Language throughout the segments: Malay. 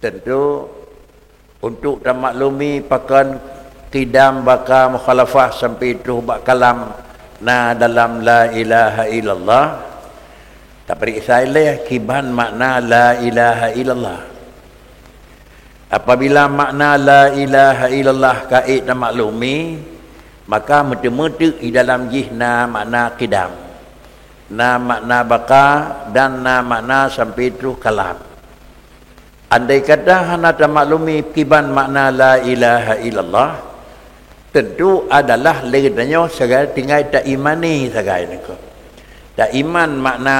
Tentu untuk termaklumi pakan qidam baka mukhalafah sampai itu bak kalam na dalam la ilaha illallah. Tak beri saya kiban makna la ilaha illallah. Apabila makna la ilaha illallah kait termaklumi, maka mete-mete di dalam jihna makna qidam, na makna baka dan na makna sampai itu kalam. Andai kata hana termaklumi kiban makna la ilaha illallah, tentu adalah legatnya segai tinggal tak imani segai niko. Tak iman makna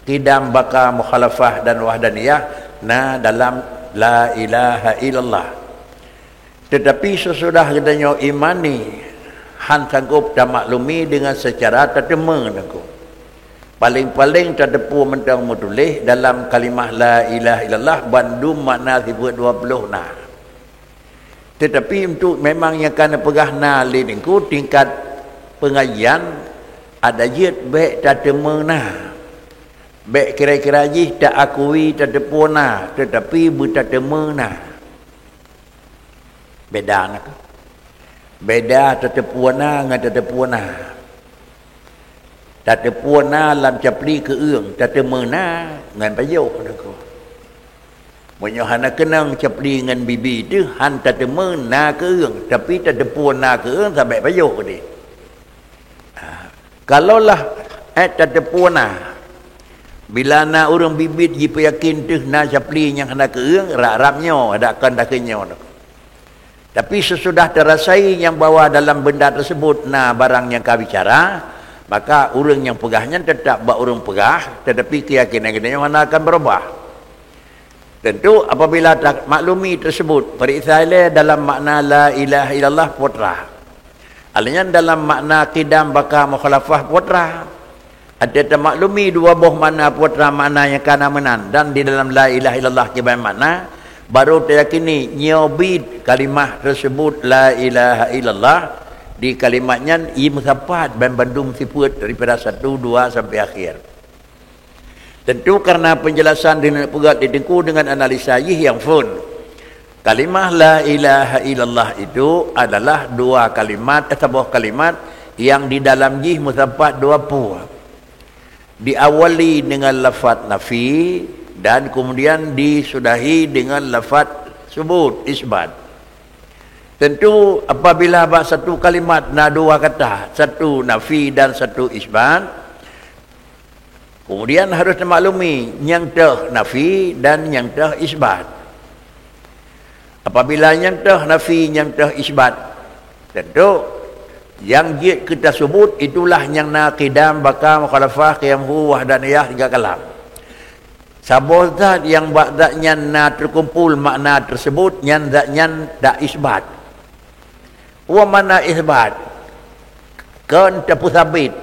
qidam baka mukhalafah dan wahdaniyah na dalam la ilaha illallah. Tetapi sesudah katanya imani, han sanggup termaklumi dengan secara tertema niko. Paling-paling terdepu mentang mutulis dalam kalimah la ilaha illallah bandum makna sifat 20 nah. Tetapi untuk memang yang kena pegah na lingku tingkat pengajian ada jid baik tertema nah. Baik kira-kira jih tak akui terdepu nah, tetapi bertertema nah. Beda nak. Beda terdepu nah dengan terdepu nah. Tak terpuana dalam capli ke ương, tak termena dengan payuk aku. Banyak hana kenang capli dengan bibi tu, han tak termena ke ương, tapi tak terpuana ke ương sampai payuk dia. Kalaulah tak terpuana, bila na orang bibit jipa yakin tu na capli yang hana ke ương, rak-rapnya ada akan dah kenyau. Tapi sesudah terasai yang bawa dalam benda tersebut na barang yang kau bicara, maka orang yang pegahnya tetap buat orang pegah, tetapi keyakinan kita mana akan berubah. Tentu apabila tak maklumi tersebut, perisalah dalam makna la ilaha illallah putra. Alanya dalam makna qidam baka mukhalafah putra. Ada termaklumi dua buah makna putra, makna yang kana menan, dan di dalam la ilaha illallah kiban makna baru teryakini nyobid kalimah tersebut la ilaha illallah. Di kalimatnya ia mendapat bandum sifat daripada 1, 2 sampai akhir. Tentu karena penjelasan dengan pegat ditengku dengan analisa yang fun. Kalimah la ilaha illallah itu adalah dua kalimat, sebuah kalimat yang di dalam jih mendapat dua buah. Diawali dengan lafaz nafi dan kemudian disudahi dengan lafaz subut, isbat. Tentu apabila satu kalimat na dua kata, satu nafi dan satu isbat, kemudian harus termaklumi yang teh nafi dan yang teh isbat. Apabila yang teh nafi, yang teh isbat, tentu yang jid kita sebut itulah yang na qidam baka mukhalafah qiyamhu wahdaniyah hingga kalam. Sabah zat yang zatnya na terkumpul makna tersebut, yang zatnya tak isbat. Wa mana isbat kan tapu sabit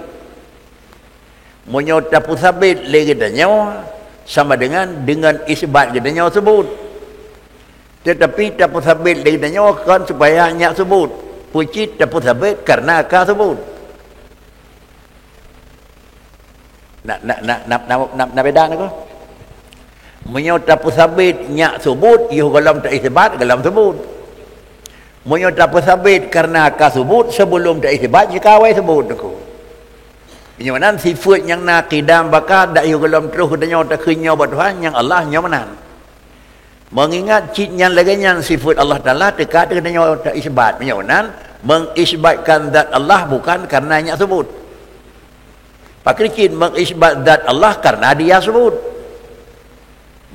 munyo tapu sabit le katanya sama dengan isbat katanya sebut, tetapi tapu sabit le katanya kan supaya nyak sebut pucit tapu sabit karena ka sebut nak beda nak munyo tapu sabit nyak sebut yu galam tak isbat galam sebut. Munyo tak sabit karena akal sebut sebelum tak isbat jika awal sebut aku. Ini sifat yang nak qidam baka dak yu galam terus katanya tak kenyau buat Tuhan yang Allah nyomanan. Mengingat cit yang laganya sifat Allah Taala dekat katanya tak isbat menyonan mengisbatkan zat Allah bukan karena nya sebut. Pakrikin mengisbat zat Allah karena dia sebut.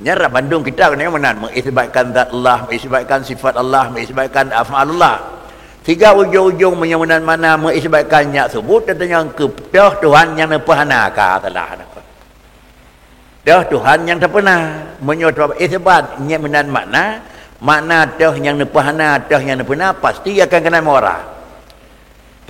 Nyara bandung kita kena menan mengisbatkan zat Allah, mengisbatkan sifat Allah, mengisbatkan af'al Allah. Tiga ujung-ujung menyamunan mana mengisbatkannya sebut katanya ke Tuhan yang nepahana ka telah. Tuhan yang terpena menyebut isbat menan makna yang nepahana, yang nepena pasti akan kena marah.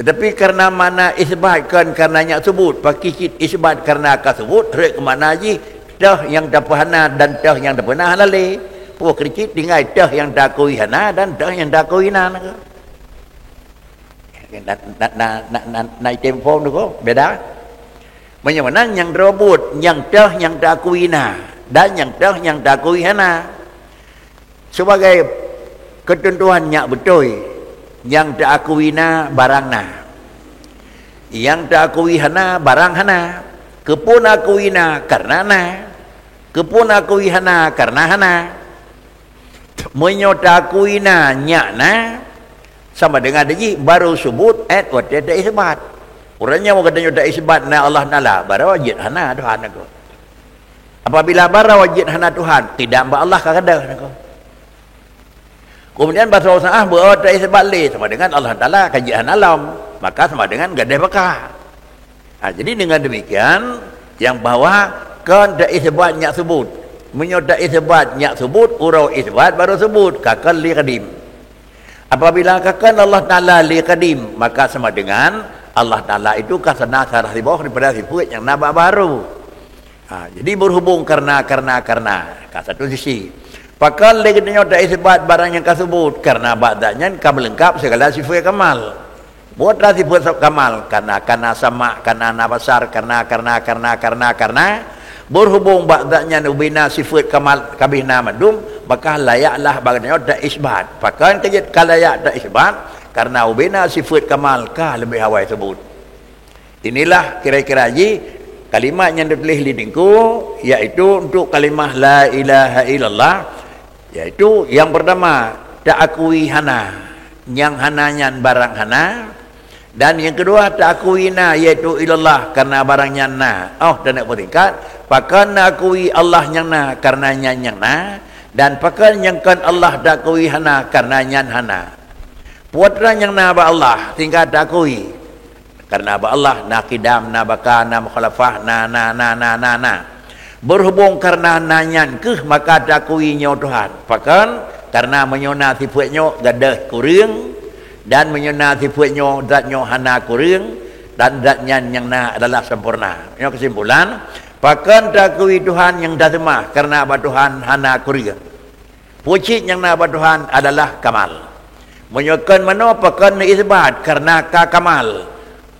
Tetapi karena mana isbatkan karenanya sebut, pakai isbat karena ka sebut, rek ke mana ji dah yang tak pahana dan dah yang tak pernah halale. Puak kericit tinggal dah yang tak kui hana dan dah yang tak kui hana. Naik tempo tu kok beda. Bagaimana yang robot, yang dah yang tak kui hana dan yang dah yang tak kui hana. sebagai ketentuan yang betul yang tak akui na barang na, yang tak akui hana barang hana, kepun akui na karena na, kepun akui hana karena hana, menyo tak akui na nyak na sama dengan tadi baru sebut wa tak isbat. Orangnya mau katanya tak isbat na Allah nala baru wajib hana Tuhan aku. Apabila baru wajib hana Tuhan tidak ba Allah kada aku. Kemudian bahasa usaha bahawa tak isbat li sama dengan Allah Ta'ala kajian alam, maka sama dengan gadai bakar. Jadi dengan demikian yang bahawa kan tak isbat nyak sebut, menyo tak isbat nyak sebut, urau isbat baru sebut kakal li qadim. Apabila kakal Allah Ta'ala li qadim, maka sama dengan Allah Ta'ala itu kasana sarah di bawah daripada sifat yang nabak baru. Jadi berhubung karena satu sisi. Pakal lagi tanya tak isbat barang yang kasebut karena badanya kan melengkap segala sifat kamal. Buatlah sifat kamal karena sama karena nabasar karena berhubung badanya ubina sifat kamal kabihna madum maka layaklah baganya tak isbat. Pakal kejat kalayak tak isbat karena ubina sifat kamal kah lebih hawai sebut. Inilah kira-kira kalimat yang ditulis di dingku, yaitu untuk kalimah la ilaha illallah, yaitu yang pertama tak akui hana, yang hananya barang hana, dan yang kedua tak akui na, yaitu illallah karena barangnya na. Dan nak bertingkat pakan nak akui Allah yang na karena yang na, dan pakan yang kan Allah tak akui hana karena yang hana. Putra yang na ba Allah tingkat tak akui karena ba Allah na kidam na baka na mukhalafah na berhubung karena nanyan ke maka takui nyo Tuhan pakan karena menyona sifatnya gadah kurang dan menyona sifatnya zatnya hana kurang dan zatnya yang na adalah sempurna. Ini kesimpulan pakan takui Tuhan yang dah semah karena ba Tuhan hana kurang. Puji yang na ba Tuhan adalah kamal. Menyokan mana pakan isbat karena ka kamal.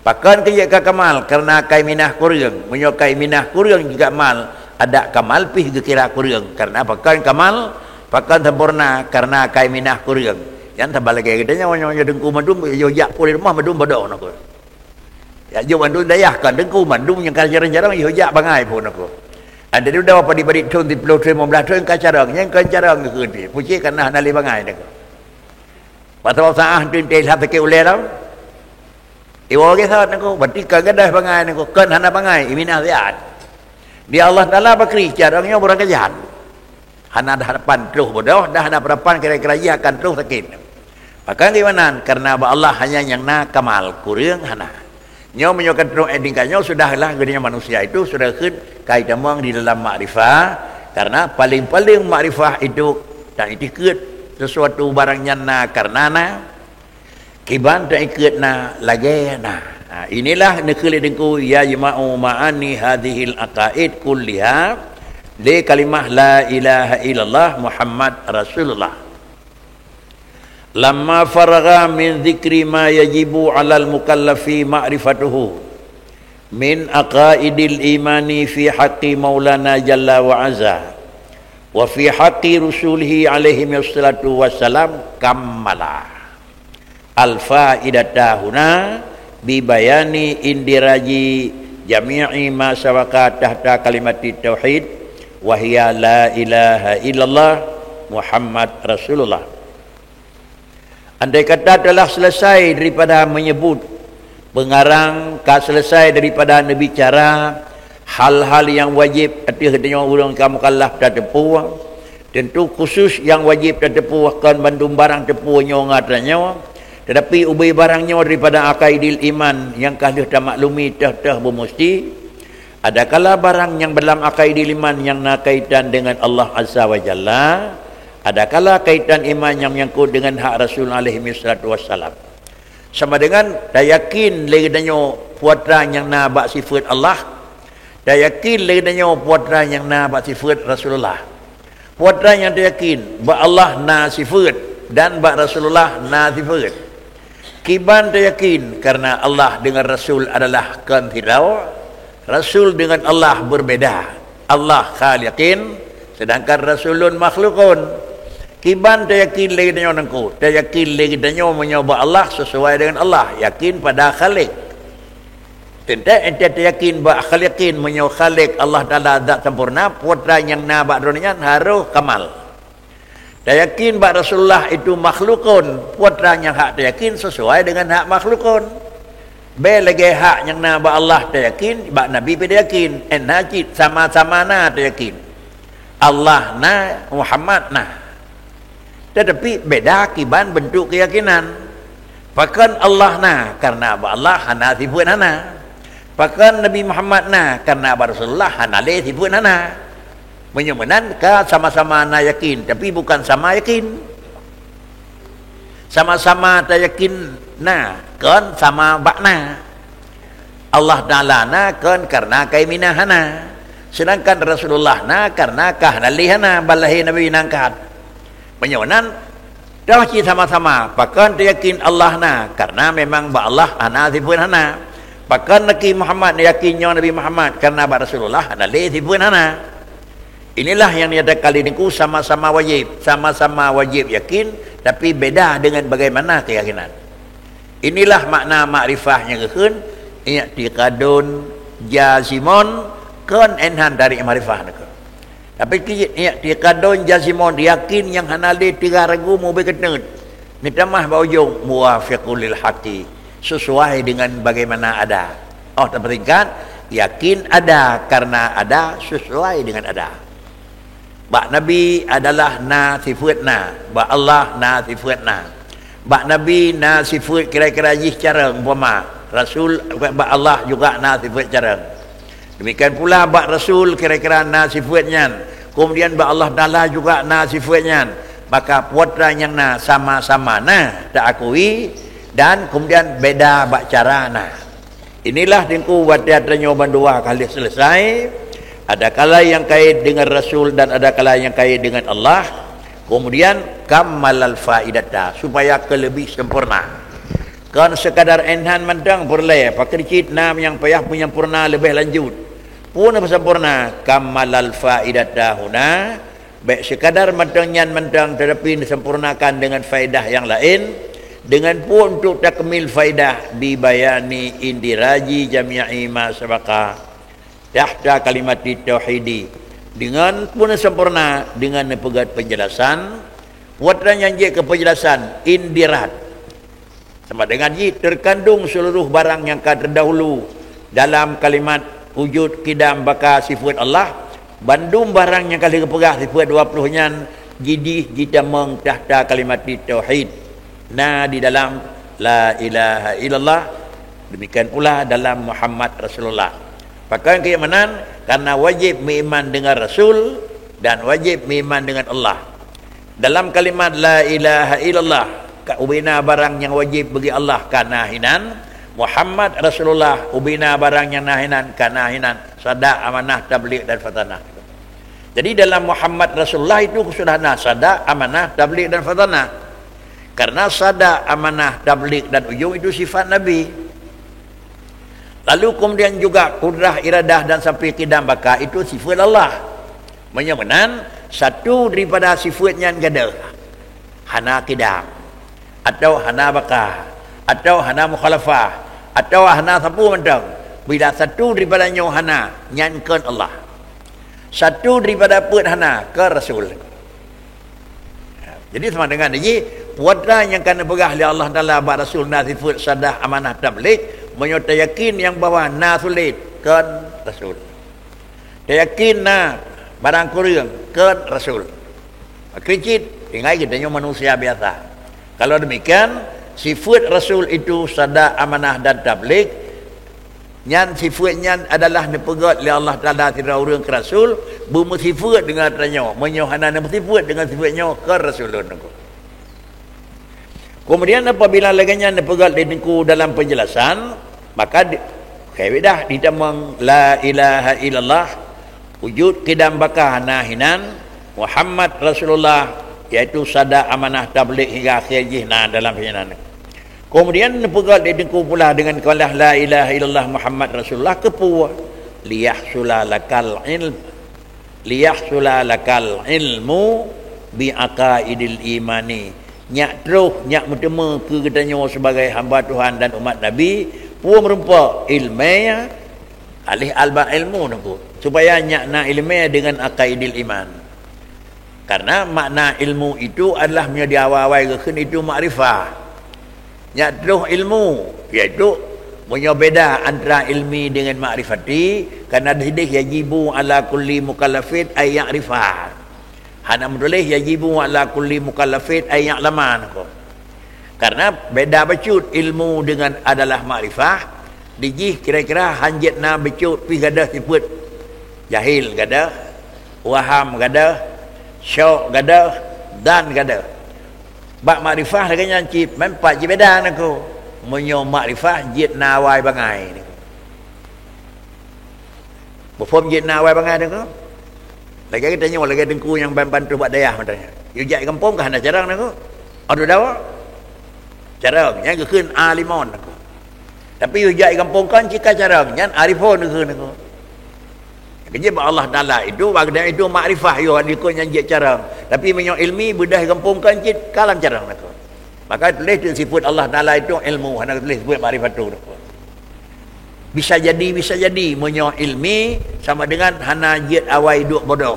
Pakan kaya ka kamal karena kai minah kurang. Menyokai minah kurang juga mal. Ada kamal pih kira kurang karena pakan kamal pakan sempurna karena kai minah kurang. Yang tabal lagi katanya wanyo dengku mandum yo yak pulih rumah mandum bodoh nako. Ya jo mandum dayah kan dengku mandum yang jarang-jarang yo yak bangai pun nako. Ada dia dah apa diberi tun di pulau 15 tahun kacarang yang kacarang ke dia. Puji karena nali bangai nako. Pasal saah tin tel hab ke ulai lam. Iwo ke sat nako berarti kagadah bangai nako kan hana bangai iminah ziat. Dia Allah Ta'ala bakri caranya orang kajian hana dah hadapan terus bodoh dah hana hadapan kira-kira ia akan terus sakit maka gimana karena Allah hanya yang na kamal kurang hana nyo menyokan terus edingkannya sudahlah gedenya manusia itu sudah kait damang di dalam makrifah karena paling-paling makrifah itu tak ikut sesuatu barangnya na karena na kiban tak ikut na lagi na. Inilah nekeli dengku ya jama'u ma'ani hadhil aqaid kulliha li kalimah la ilaha illallah Muhammad Rasulullah. Lamma faragha min dzikri ma yajibu 'alal mukallafi ma'rifatuhu min aqaidil imani fi haqqi maulana jalla wa azza wa fi haqqi rasulihi alaihi wassalatu wassalam kammala al faidata huna bibayani indiraji jami'i ma sawaqa tahta kalimati tauhid wa hiya la ilaha illallah Muhammad Rasulullah. Andai kata telah selesai daripada menyebut pengarang selesai daripada nabi cara hal-hal yang wajib artinya orang kamu mukallaf tak tepu tentu khusus yang wajib tak tepu akan bandung barang tepunya ngatanya. Tetapi ubai barangnya daripada akaidil iman yang kahlah tak maklumi tah bermusti ada kala barang yang dalam akaidil iman yang nak kaitan dengan Allah Azza wa Jalla, ada kala kaitan iman yang menyangkut dengan hak Rasul alaihi wassalam. Sama dengan dah yakin legadanya putra yang nak bak sifat Allah, dah yakin legadanya putra yang nak bak sifat Rasulullah. Putra yang dah yakin bak Allah na sifat dan bak Rasulullah na sifat. Kiban yakin karena Allah dengan Rasul adalah kantilau, Rasul dengan Allah berbeda. Allah khaliqin sedangkan Rasulun makhlukun. Kiban dia yakin lagi tanya nangku. Dia yakin lagi tanya menyoba Allah sesuai dengan Allah. Yakin pada Khalik. Tentu ente yakin bah Khalik yakin menyoba Khalik Allah Taala zat sempurna. Putra yang nabak dunia harus kamal. Dia yakin bah Rasulullah itu makhlukun. Putra yang hak dia yakin sesuai dengan hak makhlukun. Lagi hak yang nabak Allah dia yakin. Bah Nabi dia yakin. Najib sama-sama na dia yakin. Allah na Muhammad na. Tetapi beda kiban bentuk keyakinan. Pakan Allah na karena Allah hana sifat hana. Pakan Nabi Muhammad na karena Rasulullah hana le sifat hana. Menyamanan ka sama-sama na yakin tapi bukan sama yakin. Sama-sama ta yakin na kan sama bakna. Allah Taala na kan karena kaimina hana. Sedangkan Rasulullah na karena kahna lihana balahi Nabi nangkat. Penyawanan dah sama-sama pakan dia yakin Allah na karena memang ba Allah ana sifat hana. Pakan Nabi Muhammad yakinnya Nabi Muhammad karena ba Rasulullah ana le sifat hana. Inilah yang dia kali niku sama-sama wajib yakin tapi beda dengan bagaimana keyakinan. Inilah makna makrifahnya keun i'tiqadun jazimun kan enhan dari makrifah niku. Tapi i'tiqadun jazimun yakin yang hanali tiga ragu mau berkenut. Nitamah baujung muwafiqul lil haqi sesuai dengan bagaimana ada. Oh terpentingkan yakin ada karena ada sesuai dengan ada. Bak Nabi adalah na sifatna, bak Allah na sifatna. Bak Nabi na sifat kira-kira secara umpama, Rasul bak Allah juga na sifat cara. Demikian pula bak Rasul kira-kira na sifatnya. Kemudian bak Allah Taala juga na sifatnya. Maka putra yang na sama-sama na tak akui dan kemudian beda bak cara na. Inilah dengku wadiatnya bandua kali selesai. Ada kala yang kait dengan Rasul dan ada kala yang kait dengan Allah. Kemudian kamalal faidata supaya kelebih sempurna. Kan sekadar enhan mandang boleh pakricit nam yang payah menyempurna lebih lanjut. Pun sempurna kamalal faidata huna. Baik sekadar mandang tetapi disempurnakan dengan faedah yang lain. Dengan pun untuk takmil faedah dibayani indiraji jami'i ma sabaka. Tahta kalimat tauhidi dengan pun sempurna dengan pegat penjelasan watan yang je ke penjelasan indirat sama dengan ji terkandung seluruh barang yang terdahulu dalam kalimat wujud kidam baka sifat Allah bandum barang yang kali kepegah sifat 20 nyan jidih jitameng tahta kalimat tauhid na di dalam la ilaha illallah demikian pula dalam Muhammad Rasulullah. Pakai keimanan karena wajib beriman dengan Rasul dan wajib beriman dengan Allah. Dalam kalimat la ilaha illallah ubina barang yang wajib bagi Allah kanahinan, Muhammad Rasulullah ubina barang yang nahinan kanahinan, sada amanah tabligh dan fatanah. Jadi dalam Muhammad Rasulullah itu sudah sada amanah tabligh dan fatanah. Karena sada amanah tabligh dan ujung itu sifat Nabi. Lalu kemudian juga kudrah iradah dan sampai kidam baka itu sifat Allah. Menyamanan satu daripada sifatnya yang ada hana kidam atau hana baka atau hana mukhalafah atau hana sapu mentang. Bila satu daripada nyo hana nyankan Allah. Satu daripada pun hana ke Rasul. Jadi sama dengan ini putra yang kena pegah oleh Allah Taala ba Rasul na sifat sadah amanah tabligh menyata yakin yang bawa na sulit kan Rasul. Dia yakin na barang kurang kan Rasul. Krincit tinggal kita manusia biasa. Kalau demikian sifat Rasul itu sada amanah dan tabligh nyan sifatnya adalah dipegat oleh Allah Taala tidak urang ke Rasul bersifat dengan tanya menyohana bersifat dengan sifatnya ke Rasulun. Kemudian apabila laganya dipegat dinku dalam penjelasan maka kaidah ditamang la ilaha illallah wujud kidam baka nahinan Muhammad Rasulullah iaitu sada amanah tabligh hingga akhir jihna dalam penjelasan. Kemudian dipegat dinku pula dengan kalah la ilaha illallah Muhammad Rasulullah kepuwa liyahsula lakal ilmu bi aqaidil imani nyak terus nyak mutema ke katanya sebagai hamba Tuhan dan umat Nabi puan merupa ilmiah alih alba ilmu naku supaya nyak na ilmiah dengan aqaidil iman. Karena makna ilmu itu adalah menjadi awal-awal ke itu makrifah. Nyak terus ilmu iaitu punya beda antara ilmi dengan makrifati. Karena hadis yajibu ala kulli mukallafin ay ya'rifah. Hana menulis yajibu ala kulli mukallafin ay ya'laman. Karena beda becut ilmu dengan adalah makrifah. Dijih kira-kira hanjit na becut pi gadah sifat jahil gadah, waham gadah, syok gadah, dan gadah. Bak makrifah dengan cip mempat je beda naku. Menyo makrifah jit na awai bangai ni. Berform jit na awai bangai naku. Lagi kita tanya lagi dengku yang bantu buat dayah matanya. You jat kampung kah nak jarang naku? Aduh dawa. Jarang yang keun alimon naku. Tapi you jat kampung kan jika jarang yang arifon naku. Kerja Allah Ta'ala itu bagda itu makrifah yo adikun yang jit carang. Tapi menyo ilmi bedah kampungkan jit kalam carang nak. Maka tulis sifat Allah Ta'ala itu ilmu, hendak tulis sifat makrifat tu. Bisa jadi menyo ilmi sama dengan hana jit awai duk bodoh.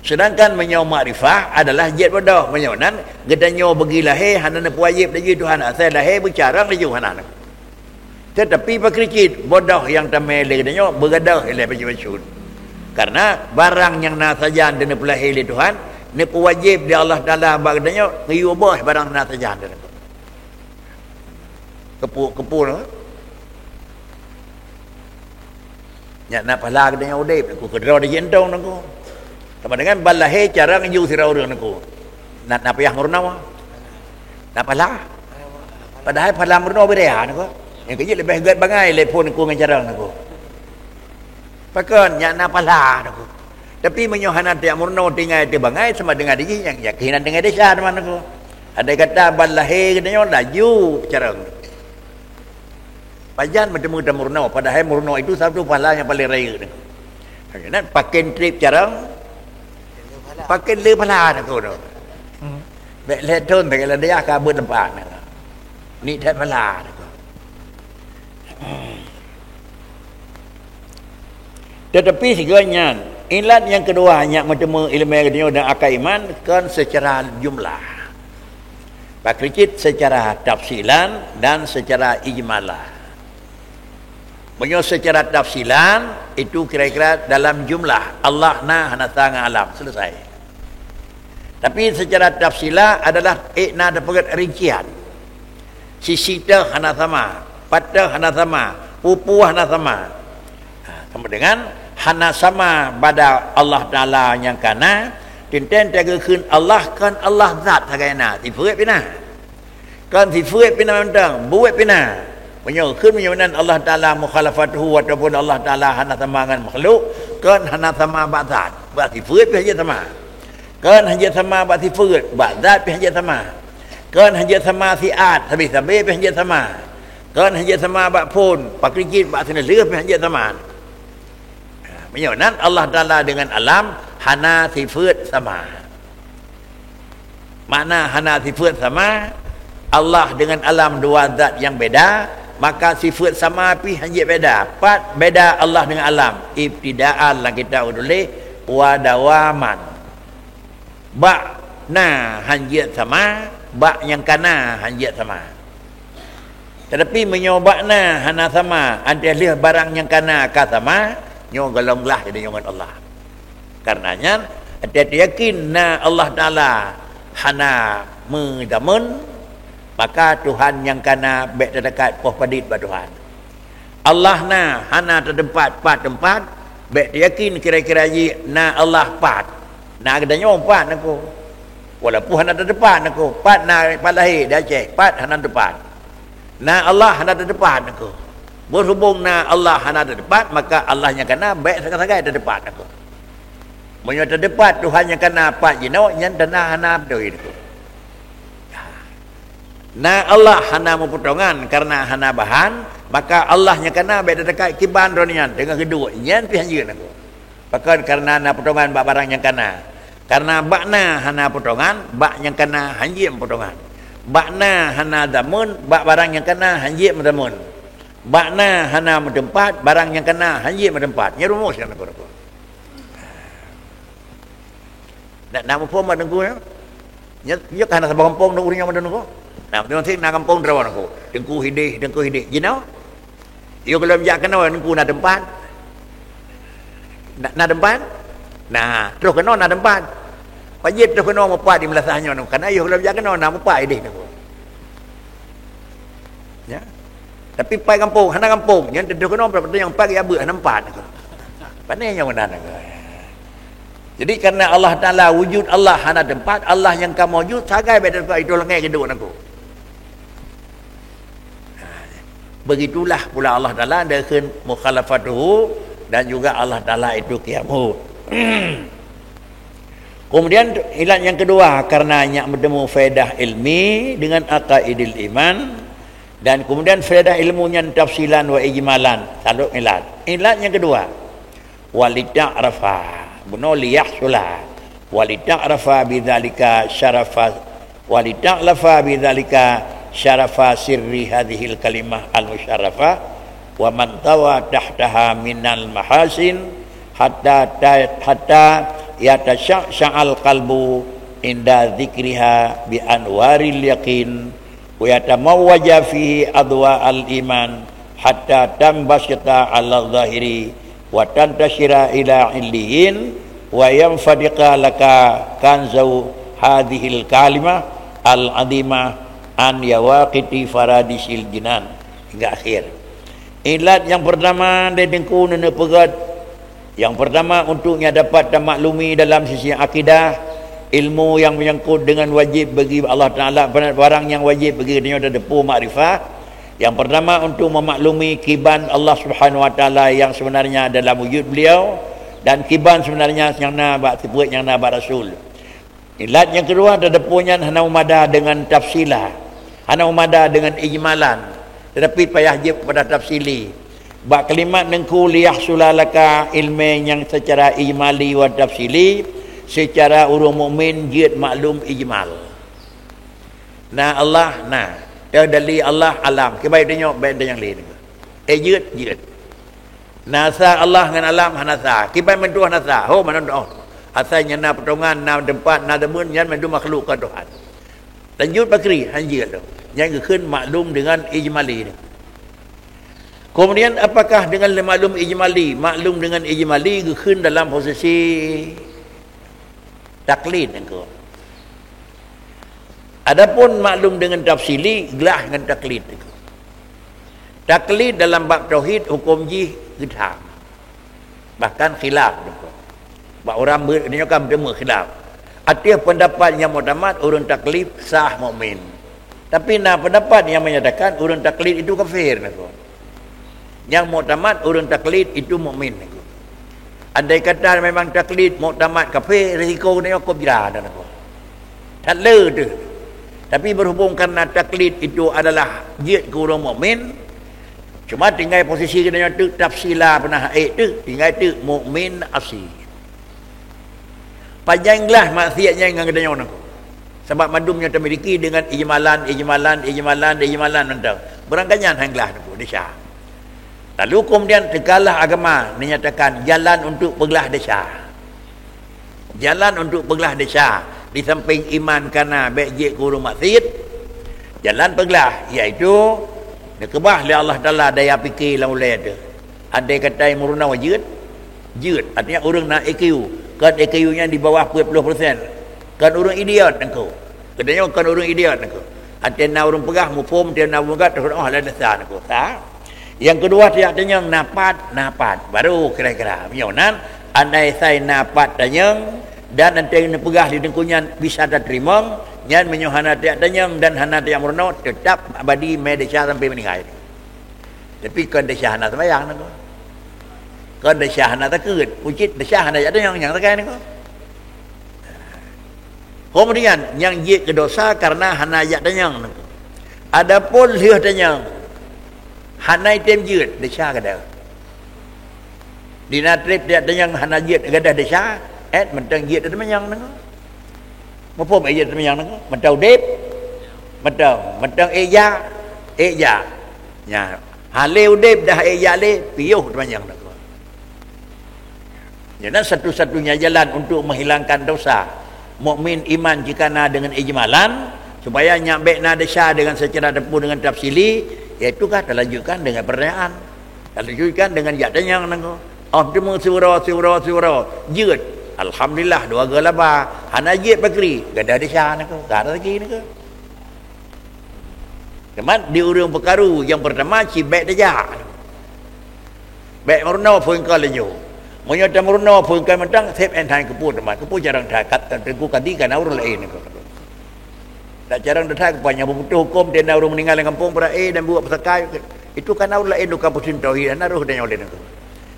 Sedangkan menyo makrifah adalah jit bodoh. Menyo nan gedanyo bagi lahir hana nak wajib lagi Tuhan. Asal lahir bercarang lagi hana nak. Tetapi pakricit bodoh yang tamai gedanyo bergadah ilai baju-baju. Karena barang yang nasajan dan pelahir Tuhan ni wajib di Allah Taala bagdanya ngiyubah barang nasajan dan kepu no nya na pala gedanya udip aku kedra di jentong aku sama dengan balahe cara ngiu sira urang aku na payah ngurna na pala padahal pala murno berea aku yang kecil lebih gat bangai telefon aku ngan aku pakan nya na pala aku. Tapi menyohana tiak murno tinggal di bangai sama dengan dia yang yakinan dengan desa teman aku. Ada kata balahe katanya laju carang. Pajan bertemu dengan murno padahal murno itu satu pala yang paling raya. Karena pakai trip carang. Pakai le pala aku tu. Bek letun tak ada dia kabut tempat ni tak pala aku. Tetapi segala ilat yang kedua hanya bertemu ilmu dunia dan akal iman kan secara jumlah. Bakricit secara tafsilan dan secara ijmalah. Punya secara tafsilan itu kira-kira dalam jumlah Allah na hana tanga alam selesai. Tapi secara tafsilah adalah ikna dapat rincian. Sisita hana sama, patah hana sama, pupuh hana sama. Sama dengan hana sama pada Allah Ta'ala yang kana tinten tagakun Allah kan Allah zat sagana sifat pina kan sifat pina mentang buat pina menyokun menyonan Allah Ta'ala mukhalafatuhu ataupun Allah Ta'ala hana sama dengan makhluk kan hana sama bak zat bak sifat pina hanya sama kan hanya sama bak sifat bak zat pina hanya sama kan hanya sama siat sabi-sabi pina hanya sama kan hanya sama bak pun pakrikit bak seneleh pina hanya sama. Menyonan Allah Ta'ala dengan alam hana sifat sama. Makna hana sifat sama, Allah dengan alam dua zat yang beda, maka sifat sama pi hanjit beda. Pat beda Allah dengan alam. Ibtida'an lah kita udulis wa dawaman. Bak na hanjit sama, bak yang kana hanjit sama. Tetapi menyobakna hana sama, antara barang yang kana ka sama, nyo galonglah jadi nyoman Allah. Karenanya ada yakin na Allah Ta'ala hana mendamun, maka Tuhan yang kana bek terdekat poh padit ba Tuhan. Allah na hana tertempat pat tempat bek yakin kira-kira ji na Allah pat. Na ada nyo pat aku. Walaupun hana terdepan aku, pat na palahir dah cek, pat hana depan. Na Allah hana terdepan aku. Berhubung na Allah hana terdepan, maka Allah yang kena baik sangat-sangat terdepan aku. Menyo terdepan Tuhan yang kena pat jino yang tanah hana betul itu. Na Allah hana mempotongan karena hana bahan, maka Allah yang kena baik terdekat kiban ronian dengan kedua nyen pihan jeun aku. Bahkan karena na potongan barang yang kena. Karena bakna hana potongan, bak yang kena hanjim potongan. Bakna hana damun, bak barang yang kena hanjim damun. Bakna hana tempat, barang yang kena hanjim tempat. Nya rumus kan aku. Nak apa mak dengku ya? Nya kana sa kampung dengku nya dengku. Nah, tengok sing nak kampung drawan aku. Dengku hidih. You know? Yo kalau jak kena dengku na tempat. Na tempat. Nah, terus kena na tempat. Wajib terus kena mepat di melasahnya nu. Karena yo kalau jak kena na mepat hidih dengku. Ya. Tapi pai kampung, hana kampung, yang terus kena berapa yang pagi abu nampak dengku. Pandai yang mana dengku. Jadi karena Allah Ta'ala wujud Allah hana tempat, Allah yang kamu wujud sagai pada tempat itu lengai kedua aku. Begitulah pula Allah Ta'ala dengan mukhalafatuhu dan juga Allah Ta'ala itu qiyamhu. Kemudian ilat yang kedua karenanya bertemu faedah ilmi dengan aqaidil iman, dan kemudian faedah ilmunya tafsilan wa ijmalan. Satu ilat. Ilat yang kedua walita'rafa buno liyahsula walita'rafa bidzalika syarafa walita'lafa bidzalika syarafa sirri hadhil kalimah al-musyarrafa wa man tawa tahtaha minal mahasin hatta yatasha'al qalbu inda dzikriha bi anwaril yaqin wa yatamawwaja fihi adwa al-iman hatta tambasita ala zahiri wa tantashira ila illiyin wa yanfadiqa laka kanzu hadhil kalimah al-azimah an yawaqiti faradisil jinan hingga akhir. Ilat yang pertama dia dengku nene pegat. Yang pertama untuknya dapat maklumi dalam sisi akidah, ilmu yang menyangkut dengan wajib bagi Allah Ta'ala, barang yang wajib bagi dia ada depu makrifah. Yang pertama untuk memaklumi kiban Allah Subhanahu Wa Ta'ala yang sebenarnya dalam wujud beliau, dan kiban sebenarnya yang nak sebut yang nak Rasul. Ilat yang kedua ada punya hana umada dengan tafsilah, hana umada dengan ijmalan, tetapi payah je pada tafsili. Bak kalimat nengku liyahsulalaka ilmu yang secara ijmali wa tafsili, secara urung mukmin jid maklum ijmal. Nah Allah nah dari Allah alam kebaik dia baik dia yang lain jid nasa Allah dengan alam hanasa kebaik mentu hanasa mana doh asalnya na pertongan na tempat na demun yang mentu makhluk ke Tuhan dan jud bakri hanjil tu yang keun maklum dengan ijmali ni. Kemudian apakah dengan maklum dengan ijmali keun dalam posisi taklid engkau. Adapun maklum dengan tafsili gelah dengan taklid. Taklid dalam bab tauhid hukum jih gedham. Bahkan khilaf. Bab orang dia kan bertemu khilaf. Ada pendapat yang muktamad urang taklid sah mukmin. Tapi pendapat yang menyatakan urang taklid itu kafir. Yang muktamad urang taklid itu mukmin. Andai kata memang taklid muktamad kafir, risiko dia kau bila dah. Tak le tu. Tapi berhubung karena taklid itu adalah jid ke orang mukmin, cuma tinggal posisi kena tu tafsila pernah tu tinggal tu mukmin asli. Panjanglah maksiatnya dengan kedanya orang. Sebab madumnya termiliki dengan ijmalan mentang. Berangkanya hanglah tu desa. Lalu kemudian tegalah agama menyatakan jalan untuk belah desa. Jalan untuk belah desa. Di samping iman karena baik guru maksud jalan pegelah iaitu nekebah li Allah Taala daya fikir la mulai ada. Andai kata muruna wajud jud artinya orang nak EQ kan EQ nya di bawah 40%. Kan orang idiot engkau. Katanya kan orang idiot engkau. Artinya orang pegah mufhum dia nak buat terus lah dasar engkau. Tak. Yang kedua artinya napat baru kira-kira mionan andai saya napat tanyang dan nanti yang pegah di dengkunya bisa terima yang menyuhana tiak tanyang dan hana tiak murno tetap abadi medisya sampai meninggal. Tapi kan desya hana sembayang nak. Kan desya hana takut pucit desya hana ada yang takai nak. Kemudian yang jid kedosa karena hana ajak tanyang nak. Adapun lihat tanyang hana item jid desya kada. Di natrip tiak tanyang hana jid kada desya mentang jid ada menyang nang. Apa bayi yang nak? Matau dep, matau eja, nya hale udep dah eja le, piuh temanjang nak. Jadi satu-satunya jalan untuk menghilangkan dosa mukmin iman jika na dengan ijmalan supaya nyampe na desa dengan secara tepu dengan tafsili, iaitu kah terlanjutkan dengan perayaan, terlanjutkan dengan jatanya nak. Oh temu surah jeut alhamdulillah dua galaba hana jeut bakri gadah desa nak gar lagi nak. Kemat di urang perkaru yang pertama ci baik dajak baik meruna pun kalajo moyo tamuruna pun kan mentang sep and time kepu teman kepu jarang dakat teguh kadi kan urang lain nak. Tak jarang datang banyak membutuh hukum dia nak orang meninggal di kampung berai dan buat pesakai itu kan urang lain duka pusin tauhid dan aruh dan oleh nak.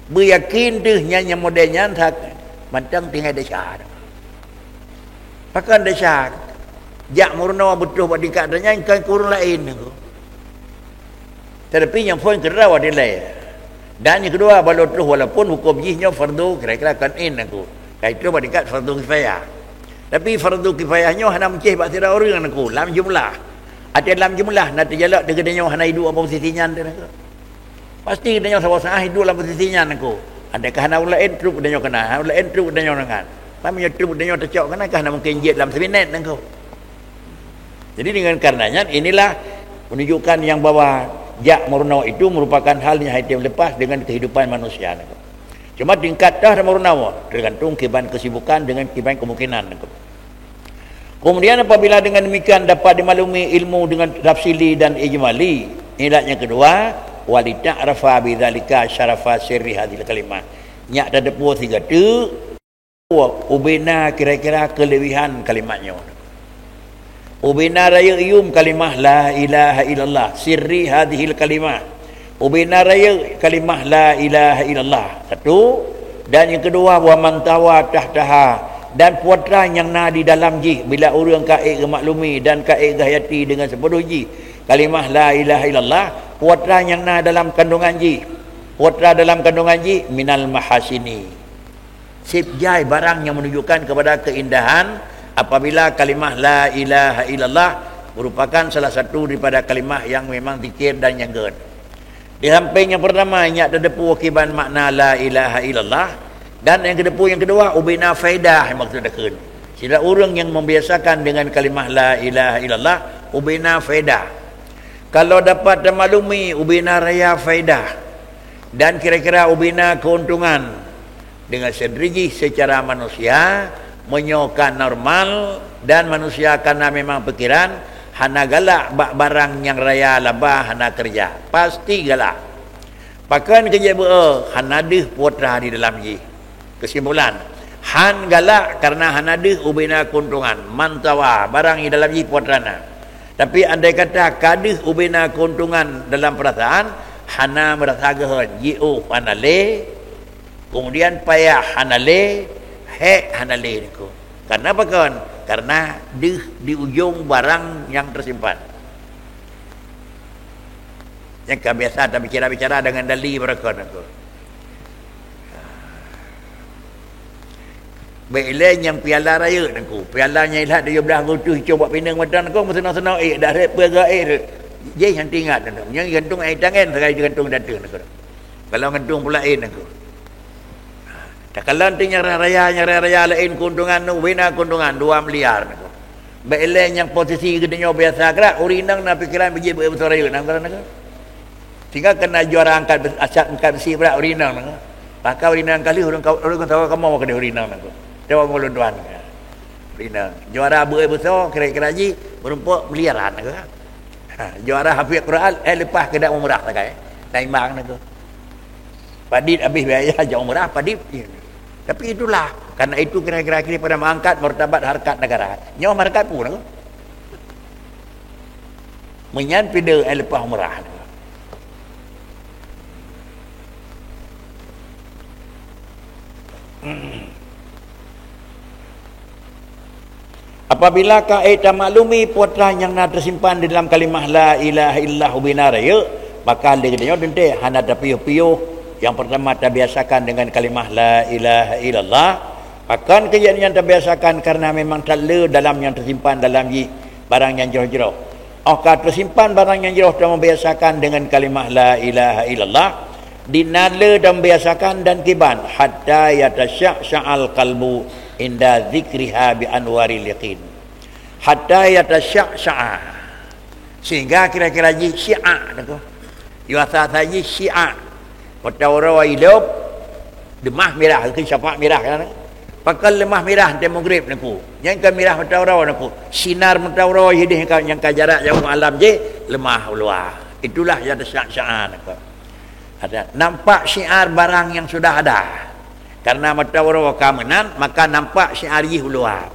Beryakin deh nyanyi modelnya tak macam tinggal desa. Pakai desa, jak murna betul buat tingkat dan nyanyi kan kurang lain tu. Tetapi yang poin kedua ada lain. Dan yang kedua balut tu walaupun hukum jihnya fardu kira-kira kan aku. Kait tu buat tingkat fardu kifayah. Tapi fardu kifayahnya hanya menceh bak sira orang aku. Dalam jumlah. Ada dalam jumlah nak terjalak dengan hanya hidup apa posisinya tu aku. Pasti dia sama-sama hidup dalam posisinya aku. Ada kahana lain truk dia kena, lain truk dia dengan. Tapi truk dia tercok kena kahana mungkin jet dalam seminit aku. Jadi dengan karenanya inilah menunjukkan yang bahwa jak murna itu merupakan hal yang hatim lepas dengan kehidupan manusia aku. Cuma tingkat dah murna tergantung kiban kesibukan dengan kiban kemungkinan aku. Kemudian apabila dengan demikian dapat dimaklumi ilmu dengan tafsili dan ijmali, inilah yang kedua walita'rafa bidzalika syarafa sirri hadhil kalimah. Nyak ada puas tiga tu ubina kira-kira kelebihan kalimatnya. Ubina raya ium kalimah la ilaha illallah sirri hadhil kalimah. Ubina raya kalimah la ilaha illallah. Satu. Dan yang kedua wa man tawa tahtaha dan putra yang na di dalam ji bila orang kaik maklumi dan kaik gayati dengan sepenuh ji kalimah la ilaha illallah putra yang na dalam kandungan ji putra dalam kandungan ji minal mahasini sip jai barang yang menunjukkan kepada keindahan apabila kalimah la ilaha illallah merupakan salah satu daripada kalimah yang memang zikir dan yang ged. Di samping yang pertama nya terdepu akibat makna la ilaha illallah dan yang kedua ubina faidah yang maksud dekeun. Sila orang yang membiasakan dengan kalimah la ilaha illallah ubina faidah. Kalau dapat termaklumi ubina raya faidah dan kira-kira ubina keuntungan dengan sendiri secara manusia menyokan normal dan manusia karena memang pikiran hana galak bak barang yang raya labah hana kerja pasti galak pakan kerja hana deh putra di dalam ji. Kesimpulan han galak karena hana deh ubina keuntungan mantawa barang di dalam ji putrana. Tapi andai kata kadih ubina keuntungan dalam perasaan hana merasa gahan jiu hanale kemudian payah hanale hanale niku. Karena apa kawan? Karena di ujung barang yang tersimpan. Yang kebiasaan tak bicara-bicara dengan dali mereka niku. Baiklah yang piala raya niku. Pialanya ilah dia belah ngutuh coba pinang madan niku senang-senang dah perga je yang tinggal niku. Yang gantung air tangan sekali gantung data niku. Kalau gantung pula air niku. Tak kalau tinggal raya lain keuntungan nu bina keuntungan 2 miliar niku. Baiklah yang posisi gedenya biasa gerak urinang na pikiran biji besar raya nang niku. Tinggal kena juara angkat besi pula urinang niku. Pakai urinang kali orang tahu kamu mau kena urinang niku. Dewa mulut tuan. Rina. Juara besar kira-kira ji berumpuk miliaran ke. Juara hafiz Quran lepas kedak umrah tak kai. Taimang tu. Padit habis biaya jauh umrah padit. Tapi itulah karena itu kira-kira pada mengangkat martabat harkat negara. Nyawa harkat pun tu. Menyan pida lepas umrah. Apabila kaita maklumi putra yang nak tersimpan di dalam kalimah la ilaha illallah binaraya maka dia katanya dente hana ada piuh-piuh yang pertama terbiasakan dengan kalimah la ilaha illallah Akan kejadian yang terbiasakan karena memang terle dalam yang tersimpan dalam barang yang jauh-jauh. Kalau tersimpan barang yang jauh dan membiasakan dengan kalimah la ilaha illallah, dinala dan membiasakan dan kiban hatta yatasya' qalbu inda zikriha bi anwaril yaqin. Hatta yatasya' sehingga kira-kira ji syi'a tu. Yuasa saji syi'a. Kata orang hidup demah merah ke syafa' merah kan. Pakal lemah merah dan maghrib naku. Yang kan merah matawara naku. Sinar matawara hidih yang ka jarak jauh alam je lemah luar. Itulah yang ada syiar naku. Ada nampak syiar barang yang sudah ada. Karena matawara kamenan maka nampak syiar yi luar.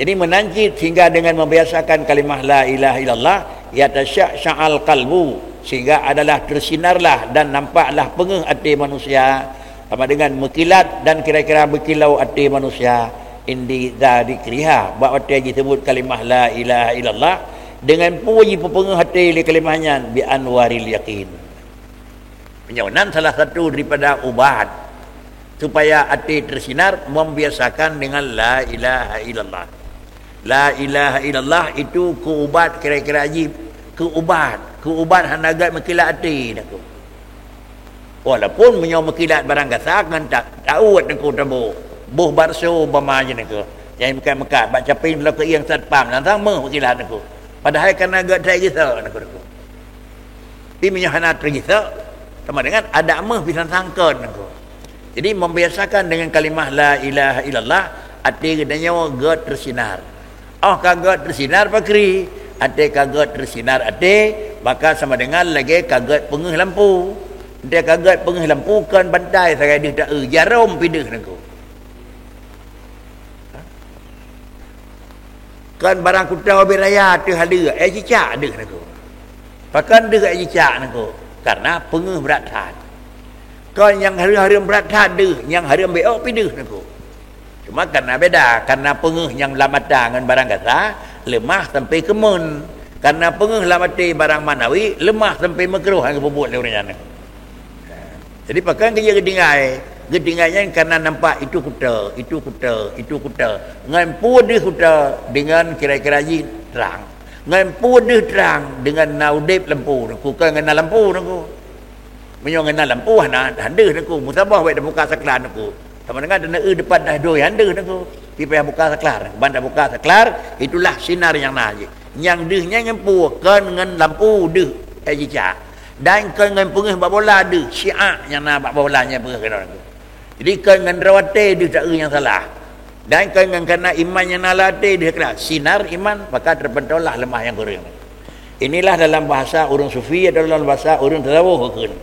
Jadi menanjit hingga dengan membiasakan kalimah la ilaha illallah yatasya' qalbu sehingga adalah tersinarlah dan nampaklah pengeh hati manusia sama dengan mekilat dan kira-kira berkilau hati manusia indi dzikriha bahawa dia disebut kalimah la ilaha illallah dengan puji pepengeh hati li kalimahnya bi anwaril yaqin. Penyawanan salah satu daripada ubat supaya hati tersinar membiasakan dengan la ilaha illallah. La ilaha illallah itu keubat kira-kira ajib, keubat hanagat mekilat hati dah tu. Walaupun menyo mekilat barang gasak kan tak tahu nak tabu. Buh barso bama je nak. Yang bukan mekat bak capin belah ke yang satpam dan sama mekilat nak. Padahal kan agak tak kisah nak. Tapi menyo hana tergisah sama dengan ada amah bisa sangkon nak. Jadi membiasakan dengan kalimah la ilaha illallah hati gedanya god tersinar. Kagak tersinar pakri. Hati kagak tersinar hati maka sama dengan lagi kagak pengeh lampu. Dia kagak pengeh lampu kan bantai saya dia tak jarum pidah nangku. Kan barang kutau beraya tu ada cicak dah nangku. Pakan dah cicak nangku karena pengeh berat hat. Kan yang hari-hari berat hat dah, yang hari beok pidah nangku. Cuma karena beda, karena pengeh yang lamata dengan barang gasa lemah sampai kemun. Karena pengeh lamati barang manawi lemah sampai makruh hang bubut leurnya. Jadi pakai kerja gedingai karena nampak itu kuta. Ngampu dia kuta dengan kira-kira ji terang. Ngampu dia terang dengan naudip lampu. Bukan dengan lampu aku. Menyong dengan lampu hana hande aku. Musabah baik dah buka saklar aku. Sama dengan dana depan dah doi hande aku. Pi payah buka saklar. Banda buka saklar itulah sinar yang naji. Yang dehnya ngampu kan dengan lampu deh cicak. Dan kan dengan pengeh bak bola ada syiah yang nak bak bolanya pengeh kena tu. Jadi kan dengan rawate dia tak yang salah. Dan kan dengan kena iman yang nalate dia kena sinar iman maka terbentuklah lemah yang kurang. Inilah dalam bahasa urang sufi atau dalam bahasa urang tasawuf kan.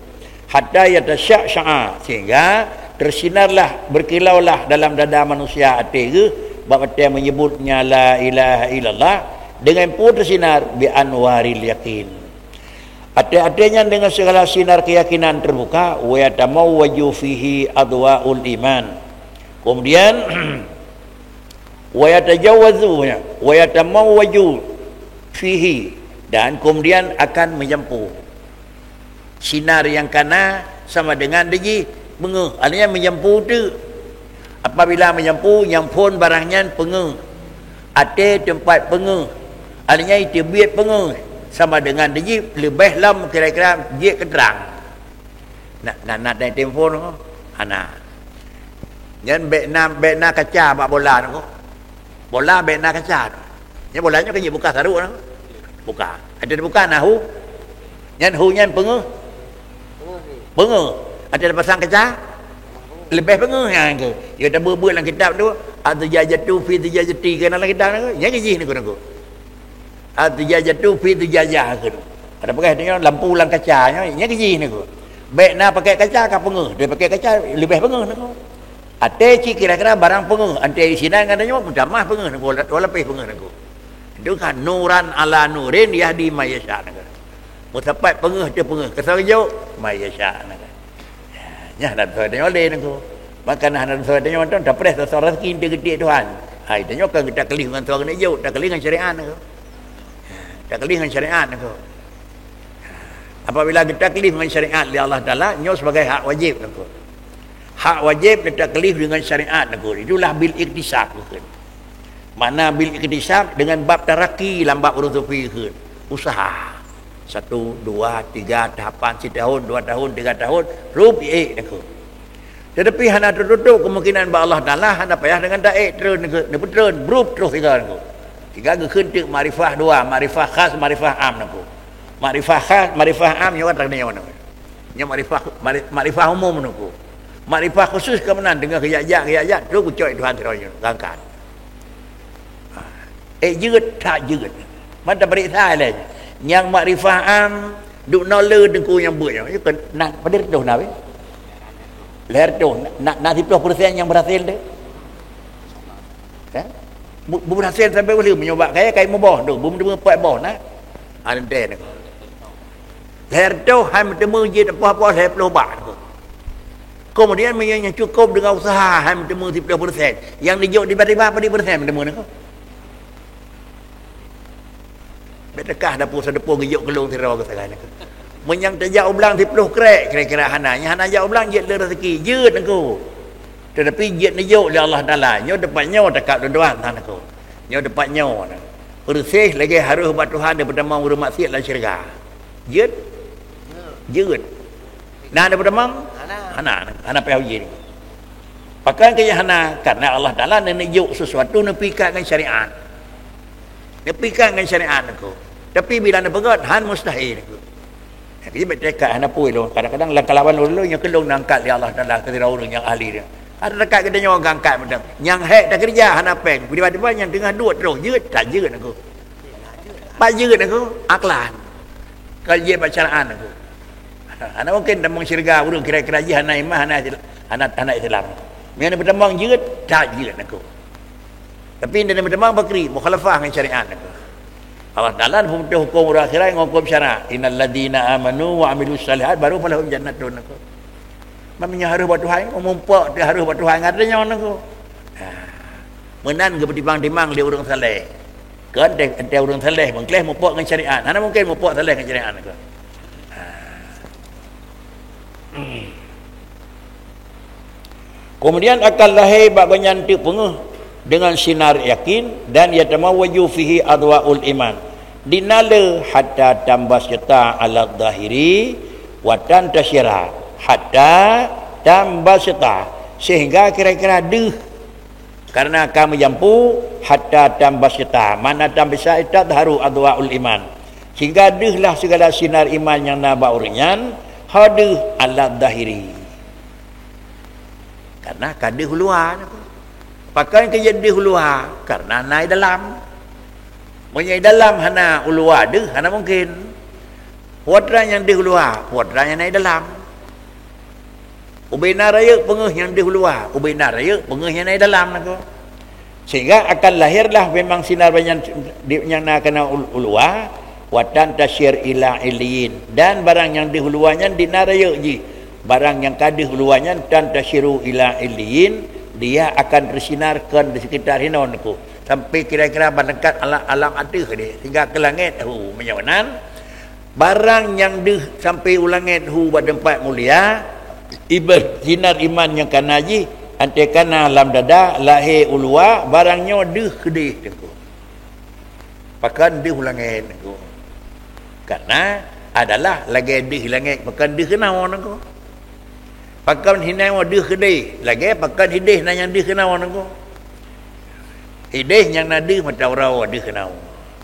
Hatta yatasya' sehingga tersinarlah berkilaulah dalam dada manusia hati ke bahawa dia menyebutnya la ilaha illallah dengan pun tersinar bi anwaril yaqin. Hati-hatinya dengan segala sinar keyakinan terbuka wa yatamawwaju fihi adwa'ul iman. Kemudian wa yatamawwaju fihi dan kemudian akan menyempuh. Sinar yang kana sama dengan degi mengeh. Artinya menyempuh tu apabila menyempuh yang pun barangnya pengeh. Ada tempat pengeh. Artinya itu biat pengeh. Sama dengan dia lebih lam kira-kira dia keterang nak dari telefon tu ana jangan bekna kaca bak bola tu bola bekna kaca tu nya bolanya kan dia buka saruk tu buka ada buka nahu nyan hu nyan pengeh ada pasang kaca lebih pengeh yang ke dia dah buat dalam kitab tu at-tijajatu fi tijajati kan dalam kitab tu nya gigi ni ku at-tijajatu fi tijajah ke. Ada pakai tengok lampu lang kacanya, nya gigi ni ku. Baik nak pakai kaca ka pengeh, dia pakai kaca lebih pengeh ni ku. Ate ci kira-kira barang pengeh, ante sinan katanya mudamah pengeh ni ku, lebih pengeh ni ku. Itu kan nuran ala nurin yahdi mayasya ni ku. Mutapat pengeh dia pengeh, kesal jauh mayasya ni ku. Nya dah tengok le ni ku. Makan nak tengok tu dah pres seorang rezeki gede Tuhan. Hai tengok kan kita kelih dengan Tuhan ni jauh, tak kelih dengan syariat ni ku. Tak kelih dengan syariat aku. Apabila kita kelih dengan syariat oleh Allah Ta'ala, nyo sebagai hak wajib aku. hak wajib dan taklif dengan syariat aku. Itulah bil iktisab ke. Mana bil iktisab dengan bab taraki dalam bab urus fikih. Usaha. 1, 2, 3 tahapan, setahun, 2 tahun, 3 tahun, rupiah aku. Tetapi hana tertutup kemungkinan ba Allah Taala hana payah dengan daik terus ne terus berup terus tiga aku. Tiga ke kentik makrifah 2, makrifah khas, makrifah am aku. Makrifah khas, makrifah am nyawa tak nyawa aku. Nya makrifah umum aku. Makrifah khusus kemenan dengan kejak-kejak terus kucoy Tuhan terus angkat. Jeut tak jeut. Mana periksa lah. Yang makrifah am duk nole dengku yang buat je kan nak pada tu nak leher tu nak 10% yang berhasil dia. Berhasil sampai boleh menyoba kayak mubah tu, belum buat bawah nak. Ada ni. Leher tu hai bertemu je apa-apa saya perlu bah. Kemudian yang cukup dengan usaha hai bertemu 10%. Yang dijuk tiba-tiba apa persen bertemu ni. Betakah dapur sedepur gejok kelung tirau ke segala ni. Menyang terjauh ulang 10 krek kira-kira hana. Yang hana jauh ulang jet le rezeki. Jeut aku. Tetapi jet nejuk oleh Allah Taala. Nyo dapat nyo dekat tuan-tuan tan aku. Nyo dapat nyo. Bersih lagi harus buat Tuhan daripada mau bermaksiat dalam syurga. Jeut. Jeut. Nah daripada mang hana payah uji ni. Pakai ke hana karena Allah Taala nejuk sesuatu nepikat dengan syariat. Nepikat dengan syariat aku. Tapi bila nak pegat han mustahil aku. Jadi berdekat hana pui lu. Kadang-kadang langkalawan lu yang kelung angkat dia Allah Taala ke orang yang ahli dia. Ada dekat kita nyawa angkat macam. Yang hek tak kerja hana peng. Tiba-tiba yang tengah duduk terus jeut tak jeut aku. Pak jeut aku aklan. Kalau dia bacaan aku. Ana mungkin damang syurga urang kira-kira je hana imah hana Islam. Yang bertembang jeut tak jeut aku. Tapi dia bertembang bakri mukhalafah dengan syariat aku. Allah Taala memutus hukum akhirat dengan hukum syarak. Innal ladina amanu wa amilus salihat baru falahum jannatun aku. Mamanya harus buat Tuhan, memumpak dia harus buat Tuhan ngadanya aku. Menan ke petimbang-timbang dia orang saleh. Kan dia orang saleh mengkleh mumpak dengan syariat. Mana mungkin mumpak saleh dengan syariat aku. Kemudian akan lahir bab nyantik penguh dengan sinar yakin dan yatamawaju fihi adwaul iman. Dinala hatta tambah serta ala zahiri wa tantasyira hatta tambah serta sehingga kira-kira deh karena kami jampu hatta tambah serta mana tambah serta haru adwaul iman sehingga dehlah segala sinar iman yang naba urinyan hadih ala zahiri karena kadih luar pakai kejadian luar karena naik dalam menyai dalam hana ulua deh hana mungkin putra yang di luar putra yang naik dalam ubina raya pengeh yang di luar ubina raya pengeh yang naik dalam aku sehingga akan lahirlah memang sinar yang nak kena ulua watan tasyir ila iliin dan barang yang di luarnya dinaraya ji barang yang kadih luarnya dan tasyiru ila iliin dia akan tersinarkan di sekitar hinonku sampai kira-kira mendekat alam ada dia hingga ke langit menyawanan barang yang sampai ulangit pada tempat mulia ibarat sinar iman yang kanaji antekana alam dada lahir ulua barangnya kedih aku pakan ulangit aku karena adalah lagi langit pakan kenawan aku pakan hinau kedih lagi pakan hidih yang kenawan aku hidih yang nadi mata rawa di kenau.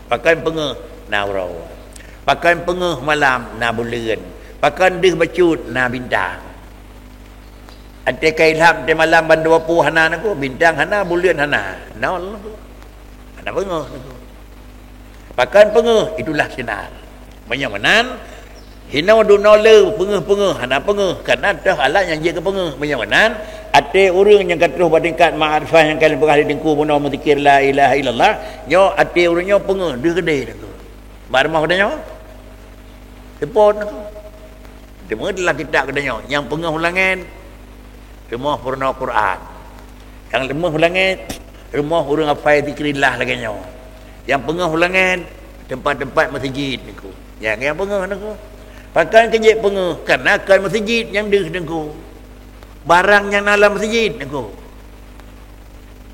Pakai pengeh na rawa. Pakai pengeh malam na bulan. Pakai dih bacut na bintang. Ate kai ilham te malam ban 20 hana naku bintang hana bulan hana. Naul naku. Ana pengeh naku. Pakai pengeh itulah sinar. Menyamanan hinau du nole pengeh hana pengeh karena dah alat yang jaga pengeh menyamanan ate orang yang kata tingkat ma'rifah yang kalian berkali dengku munau menzikir la ilaha illallah nyo ate orangnya pengeh dia gede tu barmah katanya tepon aku demo adalah kitab katanya yang pengeh ulangan rumah purna Quran yang lemah ulangan rumah orang hafal zikrillah lagi nyo yang pengeh ulangan tempat-tempat masjid niku yang pengeh niku pakai kejek pengeh karena kan masjid yang dengku barang yang dalam masjid aku.